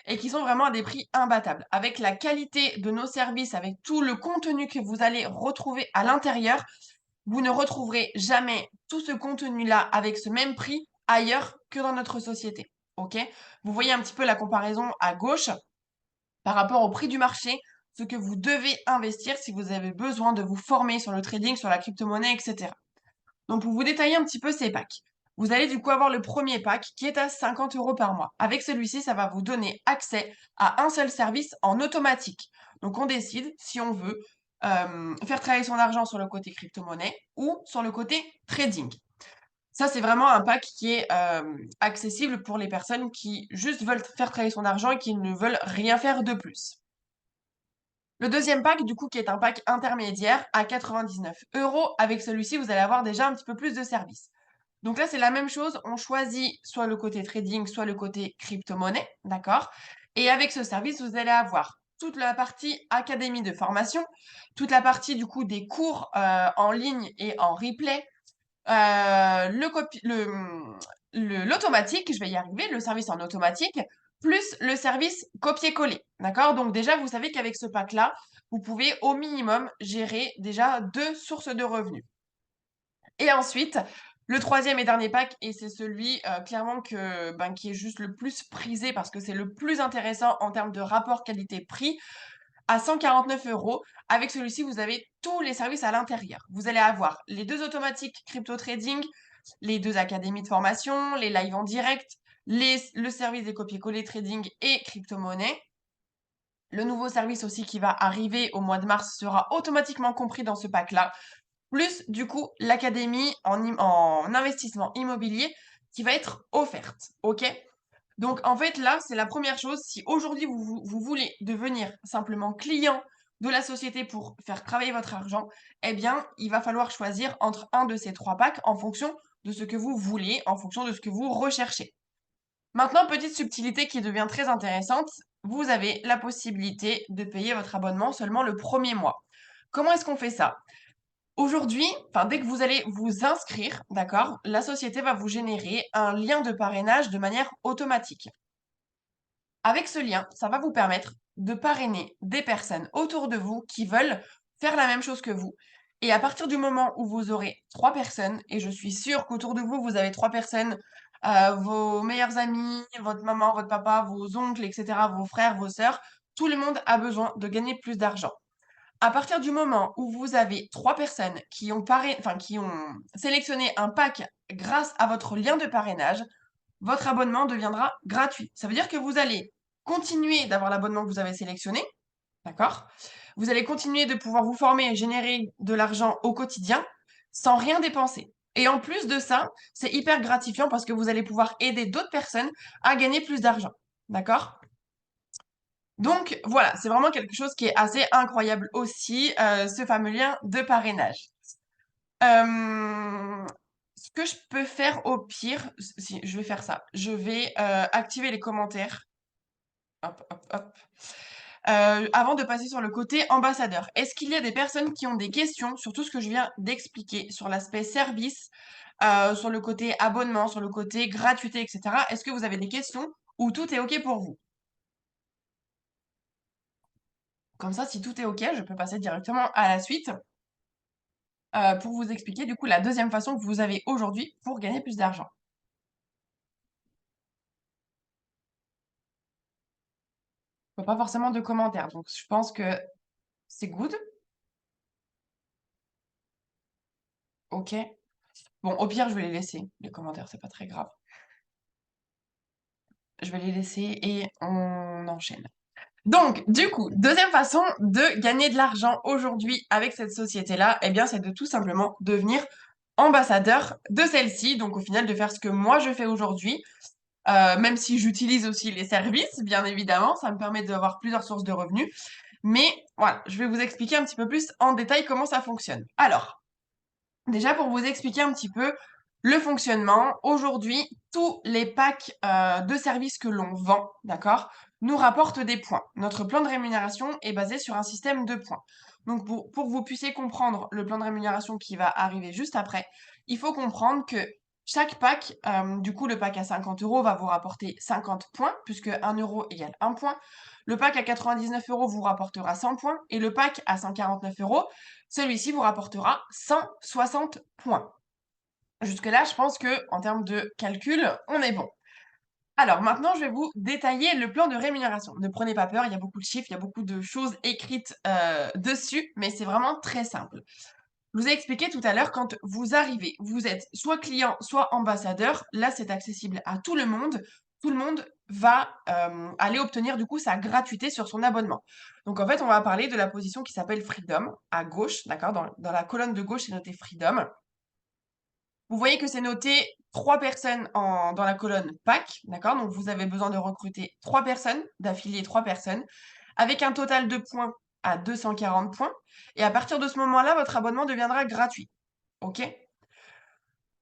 et qui sont vraiment à des prix imbattables. Avec la qualité de nos services, avec tout le contenu que vous allez retrouver à l'intérieur, vous ne retrouverez jamais tout ce contenu-là avec ce même prix ailleurs que dans notre société, ok? Vous voyez un petit peu la comparaison à gauche par rapport au prix du marché, ce que vous devez investir si vous avez besoin de vous former sur le trading, sur la crypto-monnaie, etc. Donc, pour vous détailler un petit peu ces packs, vous allez du coup avoir le premier pack qui est à 50 euros par mois. Avec celui-ci, ça va vous donner accès à un seul service en automatique. Donc, on décide si on veut faire travailler son argent sur le côté crypto-monnaie ou sur le côté trading. Ça, c'est vraiment un pack qui est accessible pour les personnes qui juste veulent faire travailler son argent et qui ne veulent rien faire de plus. Le deuxième pack, du coup, qui est un pack intermédiaire à 99 euros. Avec celui-ci, vous allez avoir déjà un petit peu plus de services. Donc là, c'est la même chose. On choisit soit le côté trading, soit le côté crypto-monnaie, d'accord? Et avec ce service, vous allez avoir toute la partie académie de formation, toute la partie du coup des cours en ligne et en replay, l'automatique, je vais y arriver, le service en automatique, plus le service copier-coller. D'accord? Donc déjà, vous savez qu'avec ce pack-là, vous pouvez au minimum gérer déjà 2 sources de revenus. Et ensuite, le troisième et dernier pack, et c'est celui clairement qui est juste le plus prisé parce que c'est le plus intéressant en termes de rapport qualité-prix, à 149 euros. Avec celui-ci, vous avez tous les services à l'intérieur. Vous allez avoir les 2 automatiques crypto trading, les 2 académies de formation, les lives en direct, le service des copier-coller trading et crypto-monnaie. Le nouveau service aussi qui va arriver au mois de mars sera automatiquement compris dans ce pack-là, plus du coup l'académie en investissement immobilier qui va être offerte. OK? Donc, en fait, là, c'est la première chose. Si aujourd'hui, vous voulez devenir simplement client de la société pour faire travailler votre argent, eh bien, il va falloir choisir entre un de ces 3 packs en fonction de ce que vous voulez, en fonction de ce que vous recherchez. Maintenant, petite subtilité qui devient très intéressante, vous avez la possibilité de payer votre abonnement seulement le premier mois. Comment est-ce qu'on fait ça? Aujourd'hui, enfin, dès que vous allez vous inscrire, d'accord, la société va vous générer un lien de parrainage de manière automatique. Avec ce lien, ça va vous permettre de parrainer des personnes autour de vous qui veulent faire la même chose que vous. Et à partir du moment où vous aurez 3 personnes, et je suis sûre qu'autour de vous, vous avez 3 personnes, vos meilleurs amis, votre maman, votre papa, vos oncles, etc., vos frères, vos sœurs, tout le monde a besoin de gagner plus d'argent. À partir du moment où vous avez 3 personnes qui ont sélectionné un pack grâce à votre lien de parrainage, votre abonnement deviendra gratuit. Ça veut dire que vous allez continuer d'avoir l'abonnement que vous avez sélectionné, d'accord? Vous allez continuer de pouvoir vous former et générer de l'argent au quotidien sans rien dépenser. Et en plus de ça, c'est hyper gratifiant parce que vous allez pouvoir aider d'autres personnes à gagner plus d'argent, d'accord? Donc voilà, c'est vraiment quelque chose qui est assez incroyable aussi, ce fameux lien de parrainage. Ce que je peux faire au pire, si je vais faire ça, je vais activer les commentaires. Hop, hop, hop. Avant de passer sur le côté ambassadeur. Est-ce qu'il y a des personnes qui ont des questions sur tout ce que je viens d'expliquer, sur l'aspect service, sur le côté abonnement, sur le côté gratuité, etc. Est-ce que vous avez des questions ou tout est OK pour vous? Comme ça, si tout est OK, je peux passer directement à la suite pour vous expliquer du coup la deuxième façon que vous avez aujourd'hui pour gagner plus d'argent. Je vois pas forcément de commentaires, donc je pense que c'est good. OK. Bon, au pire, je vais les laisser. Les commentaires, c'est pas très grave. Je vais les laisser et on enchaîne. Donc, du coup, deuxième façon de gagner de l'argent aujourd'hui avec cette société-là, eh bien, c'est de tout simplement devenir ambassadeur de celle-ci. Donc, au final, de faire ce que moi je fais aujourd'hui. même si j'utilise aussi les services, bien évidemment, ça me permet d'avoir plusieurs sources de revenus. Mais voilà, je vais vous expliquer un petit peu plus en détail comment ça fonctionne. Alors, déjà pour vous expliquer un petit peu le fonctionnement, aujourd'hui, tous les packs de services que l'on vend, d'accord, nous rapportent des points. Notre plan de rémunération est basé sur un système de points. Donc pour que vous puissiez comprendre le plan de rémunération qui va arriver juste après, il faut comprendre que chaque pack, du coup le pack à 50 euros va vous rapporter 50 points, puisque 1 euro égale 1 point. Le pack à 99 euros vous rapportera 100 points, et le pack à 149 euros, celui-ci vous rapportera 160 points. Jusque-là, je pense que en termes de calcul, on est bon. Alors maintenant, je vais vous détailler le plan de rémunération. Ne prenez pas peur, il y a beaucoup de chiffres, il y a beaucoup de choses écrites dessus, mais c'est vraiment très simple. Je vous ai expliqué tout à l'heure, quand vous arrivez, vous êtes soit client, soit ambassadeur. Là, c'est accessible à tout le monde. Tout le monde va aller obtenir du coup sa gratuité sur son abonnement. Donc en fait, on va parler de la position qui s'appelle Freedom à gauche, d'accord? Dans la colonne de gauche, c'est noté Freedom. Vous voyez que c'est noté 3 personnes dans la colonne PAC, d'accord? Donc vous avez besoin de recruter 3 personnes, d'affilier 3 personnes, avec un total de points à 240 points. Et à partir de ce moment-là, votre abonnement deviendra gratuit. OK?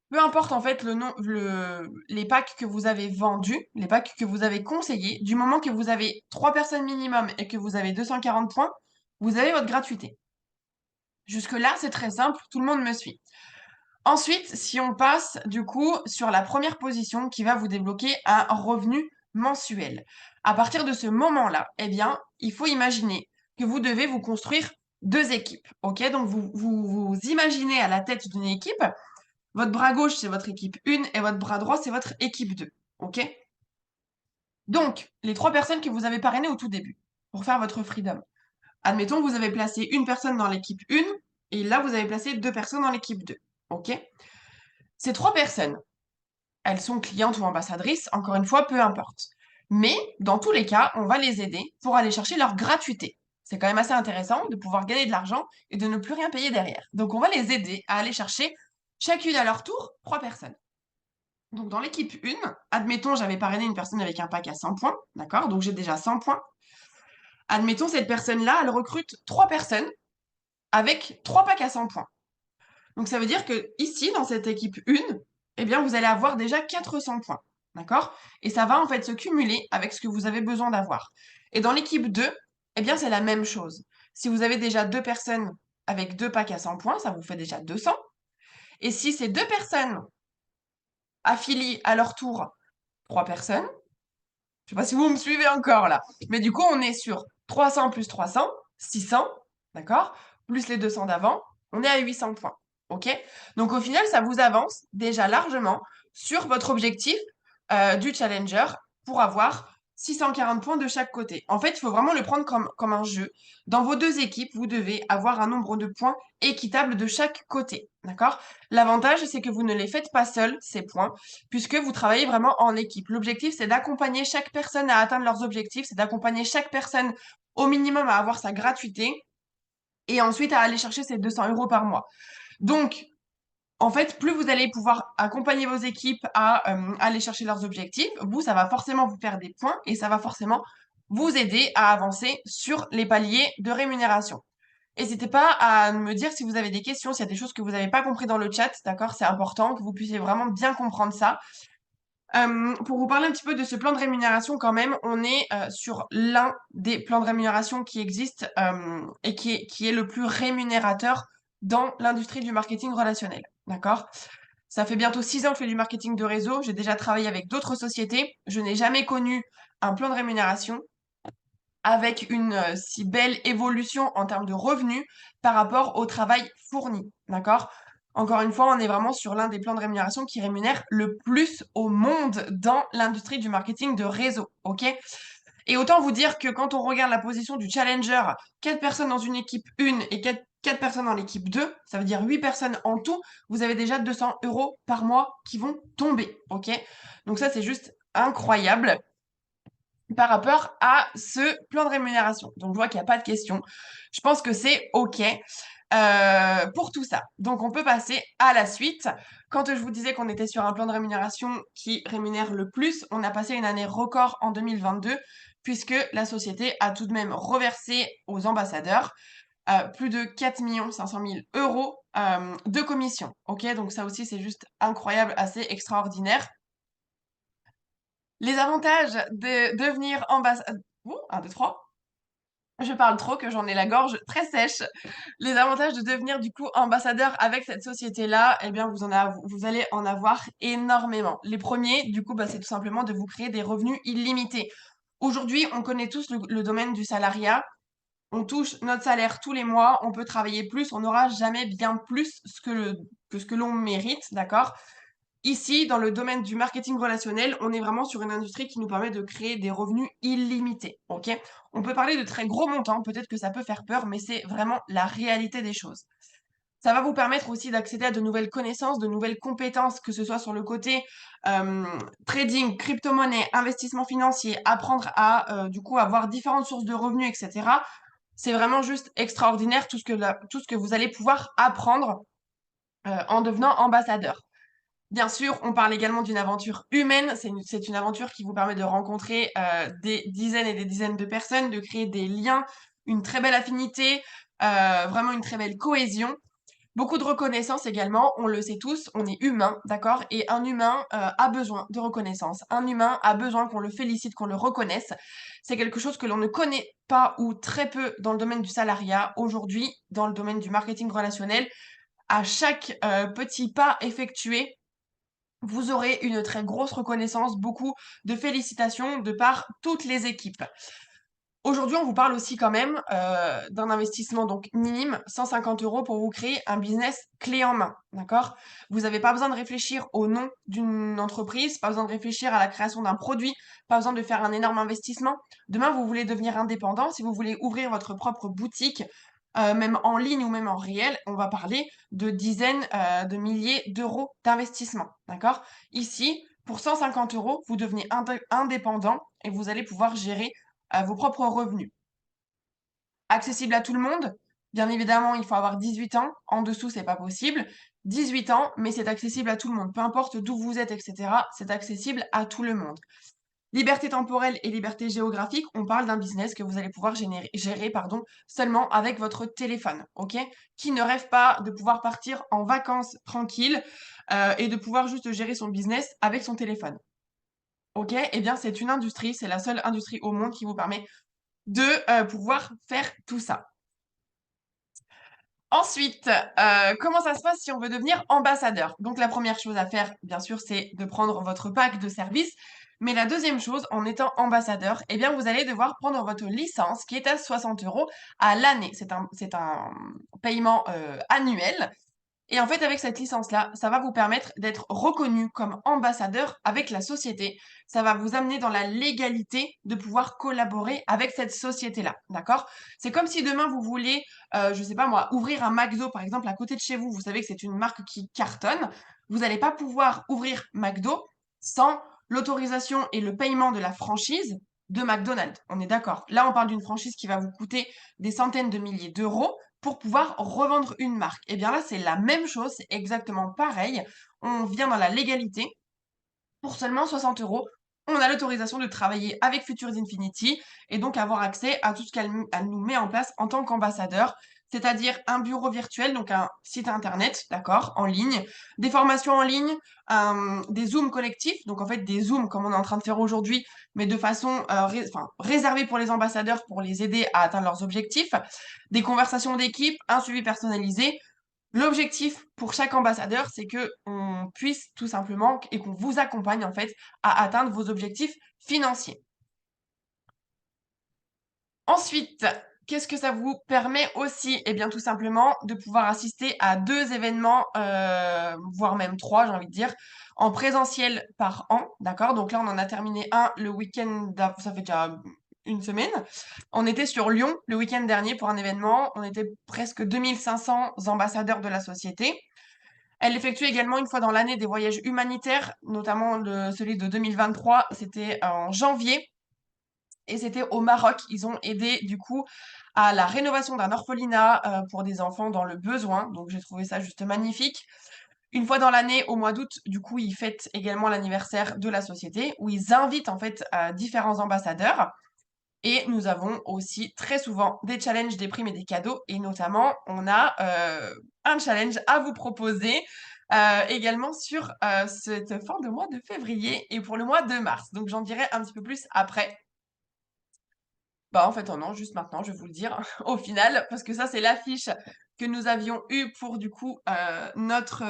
Peu importe en fait les packs que vous avez vendus, les packs que vous avez conseillés, du moment que vous avez 3 personnes minimum et que vous avez 240 points, vous avez votre gratuité. Jusque-là, c'est très simple, tout le monde me suit. Ensuite, si on passe du coup sur la première position qui va vous débloquer un revenu mensuel. À partir de ce moment-là, eh bien, il faut imaginer que vous devez vous construire 2 équipes. OK? Donc vous imaginez à la tête d'une équipe, votre bras gauche, c'est votre équipe 1 et votre bras droit, c'est votre équipe 2. OK? Donc, les 3 personnes que vous avez parrainées au tout début pour faire votre freedom. Admettons, vous avez placé une personne dans l'équipe 1 et là, vous avez placé 2 personnes dans l'équipe 2. OK? Ces 3 personnes, elles sont clientes ou ambassadrices, encore une fois, peu importe. Mais dans tous les cas, on va les aider pour aller chercher leur gratuité. C'est quand même assez intéressant de pouvoir gagner de l'argent et de ne plus rien payer derrière. Donc on va les aider à aller chercher chacune à leur tour 3 personnes. Donc dans l'équipe 1, admettons j'avais parrainé une personne avec un pack à 100 points, d'accord? Donc j'ai déjà 100 points. Admettons cette personne-là, elle recrute 3 personnes avec 3 packs à 100 points. Donc ça veut dire que ici, dans cette équipe 1, eh bien, vous allez avoir déjà 400 points. D'accord? Et ça va en fait se cumuler avec ce que vous avez besoin d'avoir. Et dans l'équipe 2, eh bien, c'est la même chose. Si vous avez déjà 2 personnes avec 2 packs à 100 points, ça vous fait déjà 200. Et si ces 2 personnes affilient à leur tour 3 personnes, je sais pas si vous me suivez encore là, mais du coup, on est sur 300 plus 300, 600, d'accord? Plus les 200 d'avant, on est à 800 points. OK? Donc au final, ça vous avance déjà largement sur votre objectif du challenger pour avoir 640 points de chaque côté. En fait, il faut vraiment le prendre comme un jeu. Dans vos 2 équipes, vous devez avoir un nombre de points équitable de chaque côté. D'accord? L'avantage, c'est que vous ne les faites pas seuls, ces points, puisque vous travaillez vraiment en équipe. L'objectif, c'est d'accompagner chaque personne à atteindre leurs objectifs, c'est d'accompagner chaque personne au minimum à avoir sa gratuité et ensuite à aller chercher ses 200 euros par mois. Donc, en fait, plus vous allez pouvoir accompagner vos équipes à aller chercher leurs objectifs, vous, ça va forcément vous faire des points et ça va forcément vous aider à avancer sur les paliers de rémunération. N'hésitez pas à me dire si vous avez des questions, s'il y a des choses que vous n'avez pas compris dans le chat, d'accord? C'est important que vous puissiez vraiment bien comprendre ça. Pour vous parler un petit peu de ce plan de rémunération quand même, on est sur l'un des plans de rémunération qui existent et qui est le plus rémunérateur dans l'industrie du marketing relationnel. D'accord? Ça fait bientôt 6 ans que je fais du marketing de réseau. J'ai déjà travaillé avec d'autres sociétés. Je n'ai jamais connu un plan de rémunération avec une si belle évolution en termes de revenus par rapport au travail fourni. D'accord? Encore une fois, on est vraiment sur l'un des plans de rémunération qui rémunère le plus au monde dans l'industrie du marketing de réseau. OK? Et autant vous dire que quand on regarde la position du challenger, 4 personnes dans une équipe 1 et 4 personnes dans l'équipe 2, ça veut dire 8 personnes en tout, vous avez déjà 200 euros par mois qui vont tomber. OK? Donc ça, c'est juste incroyable par rapport à ce plan de rémunération. Donc, je vois qu'il n'y a pas de questions. Je pense que c'est OK. pour tout ça. Donc, on peut passer à la suite. Quand je vous disais qu'on était sur un plan de rémunération qui rémunère le plus, on a passé une année record en 2022, puisque la société a tout de même reversé aux ambassadeurs plus de 4 500 000 euros de commission. Ok, donc ça aussi, c'est juste incroyable, assez extraordinaire. Les avantages de devenir ambassadeur... Ouh, 1, 2, 3. Je parle trop, que j'en ai la gorge très sèche. Les avantages de devenir du coup ambassadeur avec cette société-là, eh bien vous allez en avoir énormément. Les premiers, du coup, bah, c'est tout simplement de vous créer des revenus illimités. Aujourd'hui, on connaît tous le domaine du salariat. On touche notre salaire tous les mois, on peut travailler plus, on n'aura jamais bien plus que ce que l'on mérite, d'accord? Ici, dans le domaine du marketing relationnel, on est vraiment sur une industrie qui nous permet de créer des revenus illimités, ok? On peut parler de très gros montants, peut-être que ça peut faire peur, mais c'est vraiment la réalité des choses. Ça va vous permettre aussi d'accéder à de nouvelles connaissances, de nouvelles compétences, que ce soit sur le côté trading, crypto-monnaie, investissement financier, apprendre à du coup avoir différentes sources de revenus, etc. C'est vraiment juste extraordinaire tout ce que vous allez pouvoir apprendre en devenant ambassadeur. Bien sûr, on parle également d'une aventure humaine. C'est une aventure qui vous permet de rencontrer des dizaines et des dizaines de personnes, de créer des liens, une très belle affinité, vraiment une très belle cohésion. Beaucoup de reconnaissance également, on le sait tous, on est humain, d'accord? Et un humain a besoin de reconnaissance. Un humain a besoin qu'on le félicite, qu'on le reconnaisse. C'est quelque chose que l'on ne connaît pas ou très peu dans le domaine du salariat. Aujourd'hui, dans le domaine du marketing relationnel, à chaque petit pas effectué, vous aurez une très grosse reconnaissance, beaucoup de félicitations de par toutes les équipes. Aujourd'hui, on vous parle aussi quand même d'un investissement donc minime, 150 euros pour vous créer un business clé en main, d'accord? Vous n'avez pas besoin de réfléchir au nom d'une entreprise, pas besoin de réfléchir à la création d'un produit, pas besoin de faire un énorme investissement. Demain, vous voulez devenir indépendant, si vous voulez ouvrir votre propre boutique, même en ligne ou même en réel, on va parler de dizaines de milliers d'euros d'investissement, d'accord? Ici, pour 150 euros, vous devenez indépendant et vous allez pouvoir gérer vos propres revenus. Accessible à tout le monde, bien évidemment, il faut avoir 18 ans. En dessous, c'est pas possible. 18 ans, mais c'est accessible à tout le monde. Peu importe d'où vous êtes, etc., c'est accessible à tout le monde. Liberté temporelle et liberté géographique, on parle d'un business que vous allez pouvoir gérer seulement avec votre téléphone, ok? Qui ne rêve pas de pouvoir partir en vacances tranquille et de pouvoir juste gérer son business avec son téléphone, ok? Eh bien, c'est une industrie, c'est la seule industrie au monde qui vous permet de pouvoir faire tout ça. Ensuite, comment ça se passe si on veut devenir ambassadeur? Donc la première chose à faire, bien sûr, c'est de prendre votre pack de services. Mais la deuxième chose, en étant ambassadeur, eh bien, vous allez devoir prendre votre licence qui est à 60 euros à l'année. C'est un paiement annuel. Et en fait, avec cette licence-là, ça va vous permettre d'être reconnu comme ambassadeur avec la société. Ça va vous amener dans la légalité de pouvoir collaborer avec cette société-là, d'accord? C'est comme si demain vous voulez, je sais pas moi, ouvrir un McDo par exemple à côté de chez vous. Vous savez que c'est une marque qui cartonne. Vous n'allez pas pouvoir ouvrir McDo sans l'autorisation et le paiement de la franchise de McDonald's. On est d'accord. Là, on parle d'une franchise qui va vous coûter des centaines de milliers d'euros pour pouvoir revendre une marque. Et bien là, c'est la même chose, c'est exactement pareil. On vient dans la légalité. Pour seulement 60 euros, on a l'autorisation de travailler avec Futures Infinity et donc avoir accès à tout ce elle nous met en place en tant qu'ambassadeur, c'est-à-dire un bureau virtuel, donc un site internet, d'accord, en ligne, des formations en ligne, des Zooms collectifs, donc en fait des Zooms comme on est en train de faire aujourd'hui, mais de façon réservée pour les ambassadeurs pour les aider à atteindre leurs objectifs, des conversations d'équipe, un suivi personnalisé. L'objectif pour chaque ambassadeur, c'est que on puisse tout simplement et qu'on vous accompagne en fait à atteindre vos objectifs financiers. Ensuite, qu'est-ce que ça vous permet aussi? Eh bien, tout simplement de pouvoir assister à 2 événements, voire même 3, j'ai envie de dire, en présentiel par an, d'accord? Donc là, on en a terminé un le week-end ça fait déjà une semaine. On était sur Lyon le week-end dernier pour un événement. On était presque 2 500 ambassadeurs de la société. Elle effectue également une fois dans l'année des voyages humanitaires, notamment celui de 2023, c'était en janvier. et c'était au Maroc. Ils ont aidé du coup à la rénovation d'un orphelinat pour des enfants dans le besoin. Donc j'ai trouvé ça juste magnifique. Une fois dans l'année, au mois d'août, du coup, ils fêtent également l'anniversaire de la société, où ils invitent en fait différents ambassadeurs. Et nous avons aussi très souvent des challenges, des primes et des cadeaux. Et notamment, on a un challenge à vous proposer également sur cette fin de mois de février et pour le mois de mars. Donc j'en dirai un petit peu plus après. Bah, en fait, oh non, juste maintenant, je vais vous le dire, au final, parce que ça, c'est l'affiche que nous avions eue pour, du coup, notre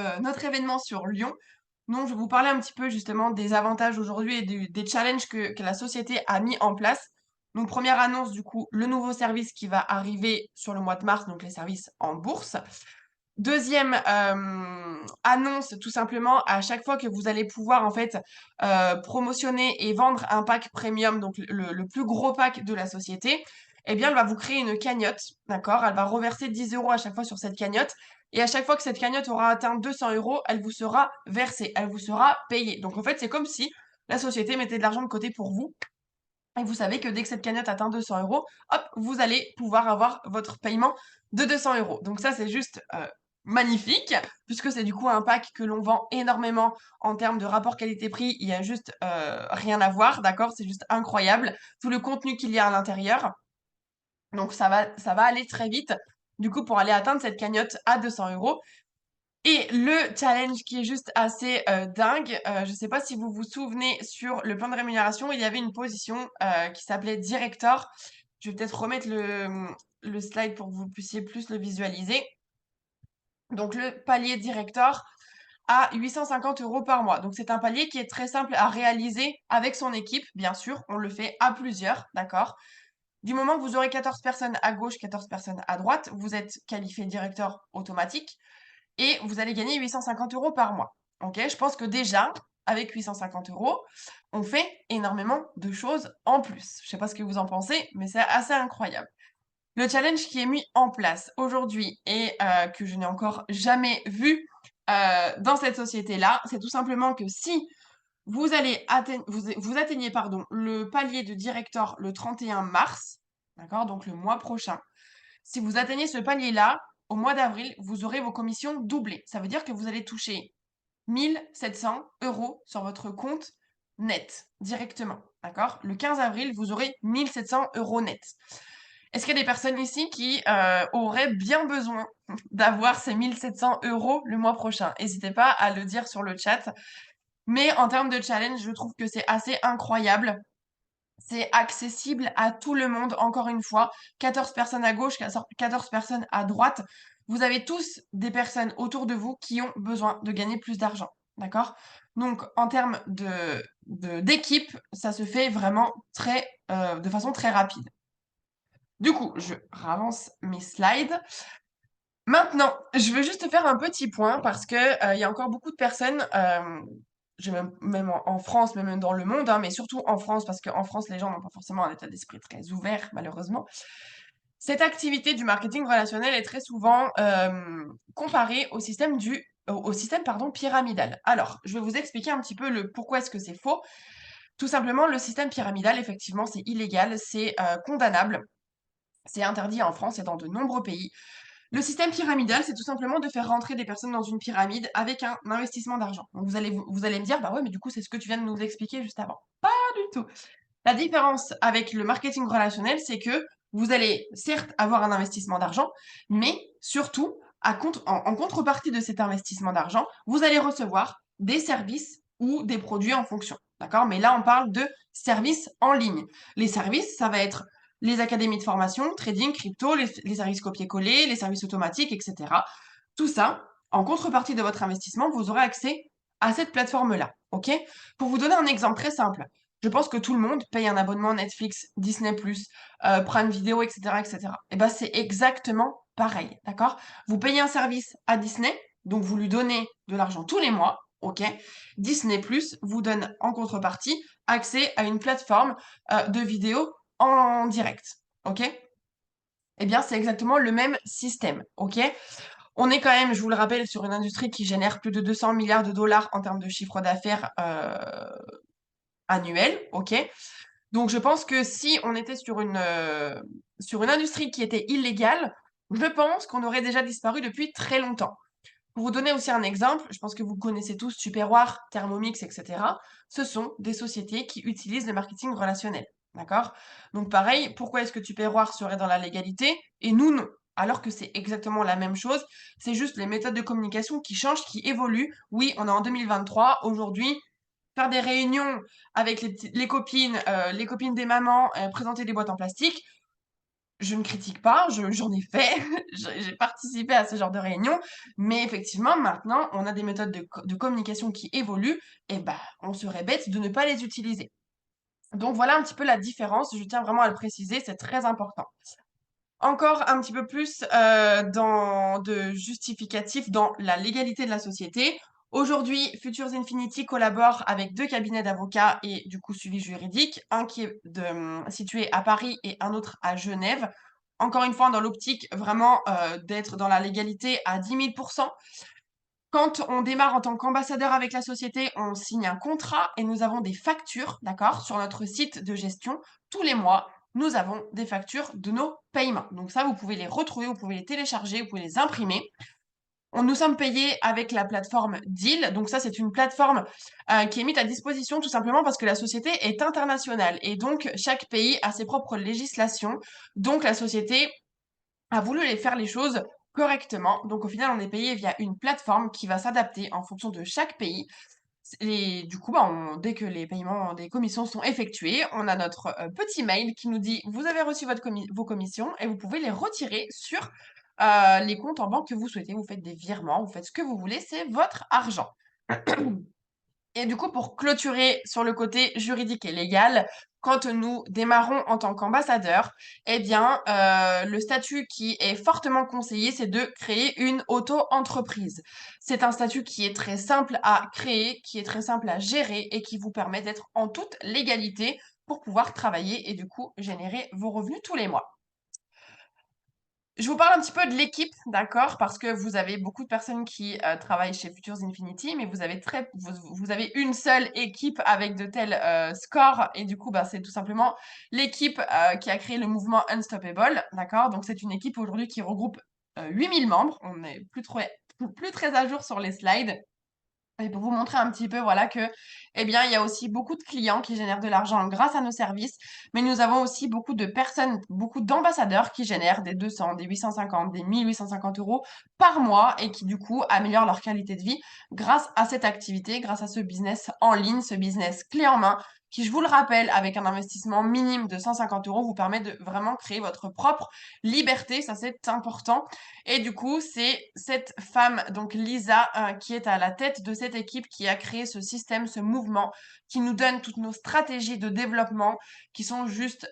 événement sur Lyon. Donc, je vais vous parler un petit peu, justement, des avantages aujourd'hui et des challenges que la société a mis en place. Donc, première annonce, du coup, le nouveau service qui va arriver sur le mois de mars, donc les services en bourse. Deuxième annonce, tout simplement, à chaque fois que vous allez pouvoir en fait promotionner et vendre un pack premium, donc le plus gros pack de la société, eh bien, elle va vous créer une cagnotte, d'accord? Elle va reverser 10 € à chaque fois sur cette cagnotte. Et à chaque fois que cette cagnotte aura atteint 200 €, elle vous sera versée, elle vous sera payée. Donc en fait, c'est comme si la société mettait de l'argent de côté pour vous. Et vous savez que dès que cette cagnotte atteint 200 €, hop, vous allez pouvoir avoir votre paiement de 200 €. Donc ça, c'est juste magnifique, puisque c'est du coup un pack que l'on vend énormément en termes de rapport qualité-prix. Il y a juste rien à voir, d'accord? C'est juste incroyable. Tout le contenu qu'il y a à l'intérieur. Donc ça va aller très vite, du coup, pour aller atteindre cette cagnotte à 200 €. Et le challenge qui est juste assez dingue, je ne sais pas si vous vous souvenez, sur le plan de rémunération, il y avait une position qui s'appelait Director. Je vais peut-être remettre le slide pour que vous puissiez plus le visualiser. Donc le palier Director à 850 € par mois. Donc c'est un palier qui est très simple à réaliser avec son équipe, bien sûr. On le fait à plusieurs, d'accord? Du moment que vous aurez 14 personnes à gauche, 14 personnes à droite, vous êtes qualifié directeur automatique et vous allez gagner 850 € par mois. Ok, je pense que déjà, avec 850 €, on fait énormément de choses en plus. Je ne sais pas ce que vous en pensez, mais c'est assez incroyable. Le challenge qui est mis en place aujourd'hui et que je n'ai encore jamais vu dans cette société-là, c'est tout simplement que si vous allez vous atteignez pardon, le palier de directeur le 31 mars, d'accord, donc le mois prochain, si vous atteignez ce palier-là, au mois d'avril, vous aurez vos commissions doublées. Ça veut dire que vous allez toucher 1700 € sur votre compte net, directement. D'accord? Le 15 avril, vous aurez 1700 € net. Est-ce qu'il y a des personnes ici qui auraient bien besoin d'avoir ces 1700 € le mois prochain? N'hésitez pas à le dire sur le chat. Mais en termes de challenge, je trouve que c'est assez incroyable. C'est accessible à tout le monde, encore une fois. 14 personnes à gauche, 14 personnes à droite. Vous avez tous des personnes autour de vous qui ont besoin de gagner plus d'argent. D'accord? Donc, en termes d'équipe, ça se fait vraiment de façon très rapide. Du coup, je ravance mes slides. Maintenant, je veux juste faire un petit point parce que il y a encore beaucoup de personnes, même en France, même dans le monde, hein, mais surtout en France, parce qu'en France, les gens n'ont pas forcément un état d'esprit très ouvert, malheureusement. Cette activité du marketing relationnel est très souvent comparée au système pardon, pyramidal. Alors, je vais vous expliquer un petit peu le pourquoi est-ce que c'est faux. Tout simplement, le système pyramidal, effectivement, c'est illégal, c'est condamnable, c'est interdit en France et dans de nombreux pays. Le système pyramidal, c'est tout simplement de faire rentrer des personnes dans une pyramide avec un investissement d'argent. Donc vous allez me dire, bah ouais, mais du coup, c'est ce que tu viens de nous expliquer juste avant. Pas du tout. La différence avec le marketing relationnel, c'est que vous allez certes avoir un investissement d'argent, mais surtout, en contrepartie de cet investissement d'argent, vous allez recevoir des services ou des produits en fonction. D'accord? Mais là, on parle de services en ligne. Les services, ça va être les académies de formation, trading, crypto, les services copier-coller, les services automatiques, etc. Tout ça, en contrepartie de votre investissement, vous aurez accès à cette plateforme-là. OK? Pour vous donner un exemple très simple, je pense que tout le monde paye un abonnement Netflix, Disney+, Prime Video, etc., etc. Et ben, c'est exactement pareil, d'accord? Vous payez un service à Disney, donc vous lui donnez de l'argent tous les mois, OK? Disney+ vous donne en contrepartie accès à une plateforme de vidéos en direct, OK? Eh bien, c'est exactement le même système, OK? On est quand même, je vous le rappelle, sur une industrie qui génère plus de 200 milliards de dollars en termes de chiffre d'affaires annuel, OK? Donc je pense que si on était sur une industrie qui était illégale, je pense qu'on aurait déjà disparu depuis très longtemps. Pour vous donner aussi un exemple, je pense que vous connaissez tous Tupperware, Thermomix, etc. Ce sont des sociétés qui utilisent le marketing relationnel. D'accord? Donc pareil, pourquoi est-ce que Tupperware serait dans la légalité et nous non? Alors que c'est exactement la même chose, c'est juste les méthodes de communication qui changent, qui évoluent. Oui, on est en 2023, aujourd'hui, faire des réunions avec les copines des mamans, présenter des boîtes en plastique, je ne critique pas, j'en ai fait, j'ai participé à ce genre de réunion, mais effectivement, maintenant, on a des méthodes de communication qui évoluent, et bah, on serait bête de ne pas les utiliser. Donc voilà un petit peu la différence, je tiens vraiment à le préciser, c'est très important. Encore un petit peu plus de justificatif dans la légalité de la société. Aujourd'hui, Futures Infinity collabore avec deux cabinets d'avocats et du coup suivi juridique, un qui est situé à Paris et un autre à Genève. Encore une fois, dans l'optique vraiment d'être dans la légalité à 10 000 %. Quand on démarre en tant qu'ambassadeur avec la société, on signe un contrat et nous avons des factures, d'accord, sur notre site de gestion. Tous les mois, nous avons des factures de nos paiements. Donc ça, vous pouvez les retrouver, vous pouvez les télécharger, vous pouvez les imprimer. Nous sommes payés avec la plateforme Deal. Donc ça, c'est une plateforme qui est mise à disposition tout simplement parce que la société est internationale et donc chaque pays a ses propres législations. Donc la société a voulu les faire les choses correctement. Donc au final, on est payé via une plateforme qui va s'adapter en fonction de chaque pays. Et du coup, bah, dès que les paiements des commissions sont effectués, on a notre petit mail qui nous dit vous avez reçu vos commissions et vous pouvez les retirer sur les comptes en banque que vous souhaitez. Vous faites des virements, vous faites ce que vous voulez, c'est votre argent. Et du coup, pour clôturer sur le côté juridique et légal, quand nous démarrons en tant qu'ambassadeur, eh bien, le statut qui est fortement conseillé, c'est de créer une auto-entreprise. C'est un statut qui est très simple à créer, qui est très simple à gérer et qui vous permet d'être en toute légalité pour pouvoir travailler et du coup générer vos revenus tous les mois. Je vous parle un petit peu de l'équipe, d'accord? Parce que vous avez beaucoup de personnes qui travaillent chez Futures Infinity, mais vous avez une seule équipe avec de tels scores. Et du coup, bah, c'est tout simplement l'équipe qui a créé le mouvement Unstoppable, d'accord? Donc, c'est une équipe aujourd'hui qui regroupe 8000 membres. On n'est plus très à jour sur les slides. Et pour vous montrer un petit peu, voilà, que, eh bien, il y a aussi beaucoup de clients qui génèrent de l'argent grâce à nos services, mais nous avons aussi beaucoup de personnes, beaucoup d'ambassadeurs qui génèrent des 200, des 850, des 1850 euros par mois et qui, du coup, améliorent leur qualité de vie grâce à cette activité, grâce à ce business en ligne, ce business clé en main, qui, je vous le rappelle, avec un investissement minime de 150 euros, vous permet de vraiment créer votre propre liberté. Ça, c'est important. Et du coup, c'est cette femme, donc Lisa, qui est à la tête de cette équipe qui a créé ce système, ce mouvement, qui nous donne toutes nos stratégies de développement qui sont juste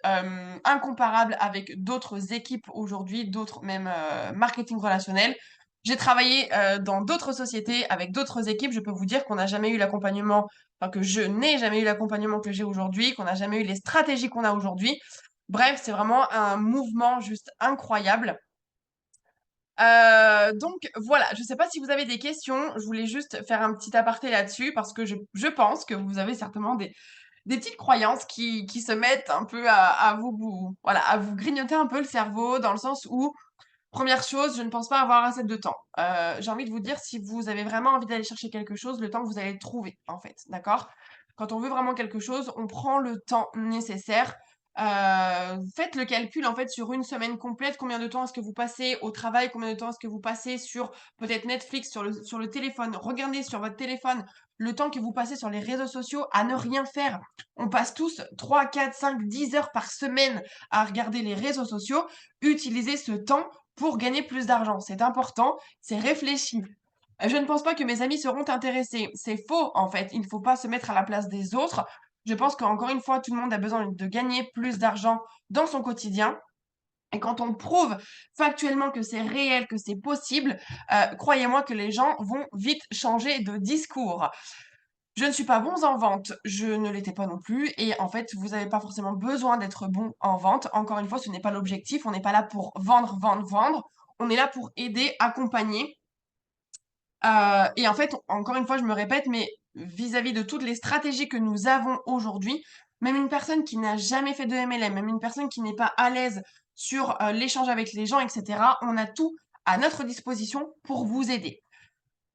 incomparables avec d'autres équipes aujourd'hui, d'autres même marketing relationnel. J'ai travaillé dans d'autres sociétés avec d'autres équipes. Je peux vous dire qu'on n'a jamais eu l'accompagnement, enfin que je n'ai jamais eu l'accompagnement que j'ai aujourd'hui, qu'on n'a jamais eu les stratégies qu'on a aujourd'hui. Bref, c'est vraiment un mouvement juste incroyable. Donc voilà, je ne sais pas si vous avez des questions. Je voulais juste faire un petit aparté là-dessus parce que je pense que vous avez certainement des petites croyances qui se mettent un peu voilà, à vous grignoter un peu le cerveau dans le sens où, première chose, je ne pense pas avoir assez de temps. J'ai envie de vous dire, si vous avez vraiment envie d'aller chercher quelque chose, le temps que vous allez le trouver, en fait, d'accord? Quand on veut vraiment quelque chose, on prend le temps nécessaire. Faites le calcul, en fait, sur une semaine complète, combien de temps est-ce que vous passez au travail, combien de temps est-ce que vous passez sur peut-être Netflix, sur le téléphone. Regardez sur votre téléphone le temps que vous passez sur les réseaux sociaux à ne rien faire. On passe tous 3, 4, 5, 10 heures par semaine à regarder les réseaux sociaux. Utilisez ce temps pour gagner plus d'argent. C'est important, c'est réfléchi. Je ne pense pas que mes amis seront intéressés. C'est faux, en fait. Il ne faut pas se mettre à la place des autres. Je pense qu'encore une fois, tout le monde a besoin de gagner plus d'argent dans son quotidien. Et quand on prouve factuellement que c'est réel, que c'est possible, croyez-moi que les gens vont vite changer de discours. Je ne suis pas bon en vente, je ne l'étais pas non plus. Et en fait, vous n'avez pas forcément besoin d'être bon en vente. Encore une fois, ce n'est pas l'objectif. On n'est pas là pour vendre, vendre, vendre. On est là pour aider, accompagner. Et en fait, encore une fois, je me répète, mais vis-à-vis de toutes les stratégies que nous avons aujourd'hui, Même une personne qui n'a jamais fait de MLM, même une personne qui n'est pas à l'aise sur l'échange avec les gens, etc., on a tout à notre disposition pour vous aider.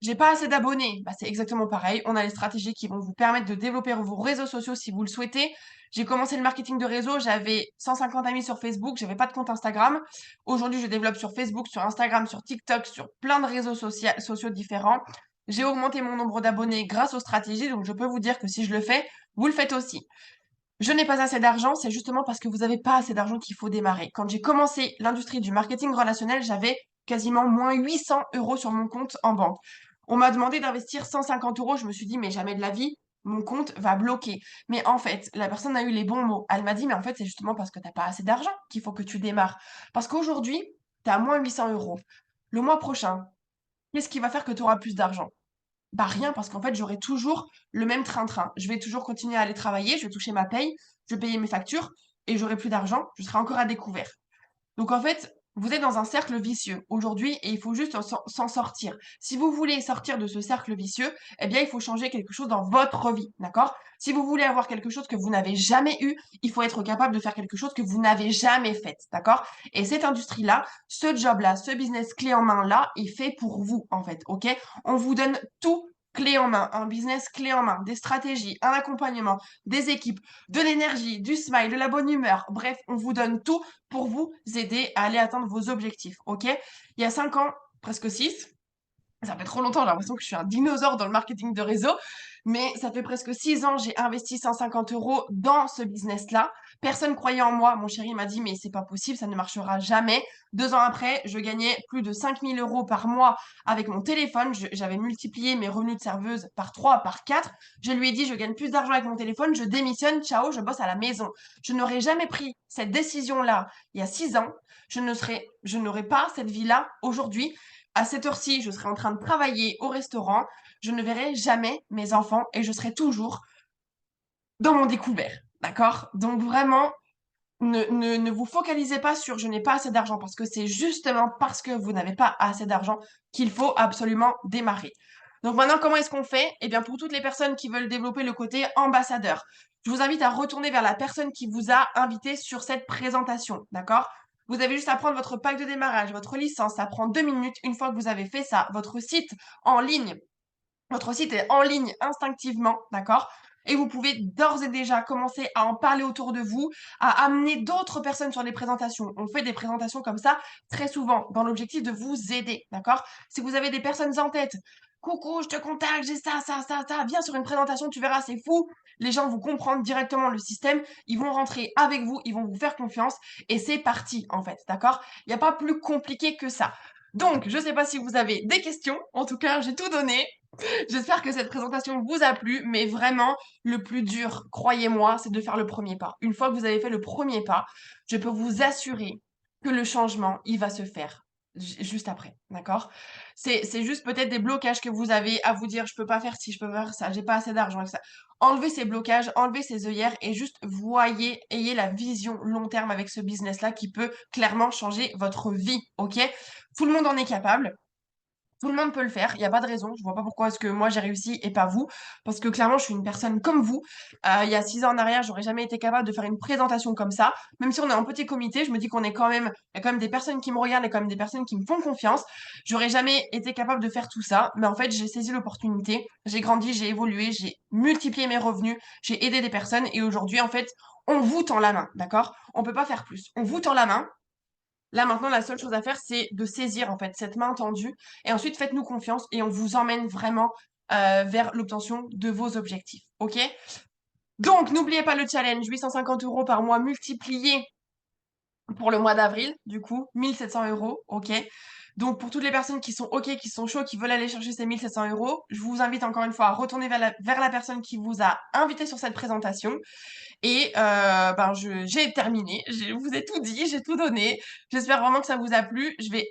J'ai pas assez d'abonnés, bah, c'est exactement pareil. On a les stratégies qui vont vous permettre de développer vos réseaux sociaux si vous le souhaitez. J'ai commencé le marketing de réseau, j'avais 150 amis sur Facebook, j'avais pas de compte Instagram. Aujourd'hui, je développe sur Facebook, sur Instagram, sur TikTok, sur plein de réseaux sociaux différents. J'ai augmenté mon nombre d'abonnés grâce aux stratégies, donc je peux vous dire que si je le fais, vous le faites aussi. Je n'ai pas assez d'argent, c'est justement parce que vous n'avez pas assez d'argent qu'il faut démarrer. Quand j'ai commencé l'industrie du marketing relationnel, j'avais quasiment moins 800 euros sur mon compte en banque. On m'a demandé d'investir 150 euros, je me suis dit, mais jamais de la vie, mon compte va bloquer. Mais en fait, la personne a eu les bons mots. Elle m'a dit, mais en fait, c'est justement parce que tu n'as pas assez d'argent qu'il faut que tu démarres. Parce qu'aujourd'hui, tu as moins 800 euros. Le mois prochain, qu'est-ce qui va faire que tu auras plus d'argent? Bah rien, parce qu'en fait, j'aurai toujours le même train-train. Je vais toujours continuer à aller travailler, je vais toucher ma paye, je vais payer mes factures et j'aurai plus d'argent, je serai encore à découvert. Donc en fait, vous êtes dans un cercle vicieux aujourd'hui et il faut juste s'en sortir. Si vous voulez sortir de ce cercle vicieux, eh bien, il faut changer quelque chose dans votre vie, d'accord? Si vous voulez avoir quelque chose que vous n'avez jamais eu, il faut être capable de faire quelque chose que vous n'avez jamais fait, d'accord? Et cette industrie-là, ce job-là, ce business clé en main-là est fait pour vous, en fait, ok? On vous donne tout clé en main, un business clé en main, des stratégies, un accompagnement, des équipes, de l'énergie, du smile, de la bonne humeur. Bref, on vous donne tout pour vous aider à aller atteindre vos objectifs, ok? Il y a 5 ans, presque 6, ça fait trop longtemps, j'ai l'impression que je suis un dinosaure dans le marketing de réseau, mais ça fait presque 6 ans, j'ai investi 150 euros dans ce business-là. Personne croyait en moi. Mon chéri m'a dit, mais c'est pas possible, ça ne marchera jamais. 2 ans après, je gagnais plus de 5000 euros par mois avec mon téléphone. J'avais multiplié mes revenus de serveuse par 3, par 4. Je lui ai dit, je gagne plus d'argent avec mon téléphone, je démissionne, ciao, je bosse à la maison. Je n'aurais jamais pris cette décision-là il y a 6 ans. Je n'aurais pas cette vie-là aujourd'hui. À cette heure-ci, je serai en train de travailler au restaurant. Je ne verrai jamais mes enfants et je serai toujours dans mon découvert. D'accord? Donc vraiment, ne vous focalisez pas sur je n'ai pas assez d'argent parce que c'est justement parce que vous n'avez pas assez d'argent qu'il faut absolument démarrer. Donc maintenant, comment est-ce qu'on fait? Eh bien, pour toutes les personnes qui veulent développer le côté ambassadeur, je vous invite à retourner vers la personne qui vous a invité sur cette présentation. D'accord? Vous avez juste à prendre votre pack de démarrage, votre licence, ça prend 2 minutes. Une fois que vous avez fait ça, en ligne, votre site est en ligne instinctivement, d'accord? Et vous pouvez d'ores et déjà commencer à en parler autour de vous, à amener d'autres personnes sur les présentations. On fait des présentations comme ça très souvent dans l'objectif de vous aider, d'accord? Si vous avez des personnes en tête, coucou, je te contacte, j'ai ça, viens sur une présentation, tu verras, c'est fou. Les gens vont comprendre directement le système, ils vont rentrer avec vous, ils vont vous faire confiance et c'est parti en fait, d'accord? Il n'y a pas plus compliqué que ça. Donc, je ne sais pas si vous avez des questions. En tout cas, j'ai tout donné. J'espère que cette présentation vous a plu, mais vraiment, le plus dur, croyez-moi, c'est de faire le premier pas. Une fois que vous avez fait le premier pas, je peux vous assurer que le changement, il va se faire juste après, d'accord? C'est juste peut-être des blocages que vous avez à vous dire, je peux pas faire ci, je peux pas faire ça, j'ai pas assez d'argent, etc. Enlevez ces blocages, enlevez ces œillères et juste voyez, ayez la vision long terme avec ce business-là qui peut clairement changer votre vie, ok? Tout le monde en est capable. Tout le monde peut le faire, il y a pas de raison. Je vois pas pourquoi est-ce que moi j'ai réussi et pas vous. Parce que clairement, je suis une personne comme vous. Il y a 6 ans en arrière, j'aurais jamais été capable de faire une présentation comme ça. Même si on est en petit comité, je me dis qu'on est quand même, il y a quand même des personnes qui me regardent, il y a quand même des personnes qui me font confiance. J'aurais jamais été capable de faire tout ça. Mais en fait, j'ai saisi l'opportunité, j'ai grandi, j'ai évolué, j'ai multiplié mes revenus, j'ai aidé des personnes et aujourd'hui, en fait, on vous tend la main, d'accord? On peut pas faire plus. On vous tend la main. Là, maintenant, la seule chose à faire, c'est de saisir en fait cette main tendue et ensuite faites-nous confiance et on vous emmène vraiment vers l'obtention de vos objectifs. OK? Donc, n'oubliez pas le challenge 850 euros par mois multiplié pour le mois d'avril, du coup, 1700 euros. OK? Donc, pour toutes les personnes qui sont OK, qui sont chauds, qui veulent aller chercher ces 1700 euros, je vous invite encore une fois à retourner vers la personne qui vous a invité sur cette présentation. Et ben j'ai terminé, je vous ai tout dit, j'ai tout donné. J'espère vraiment que ça vous a plu. Je vais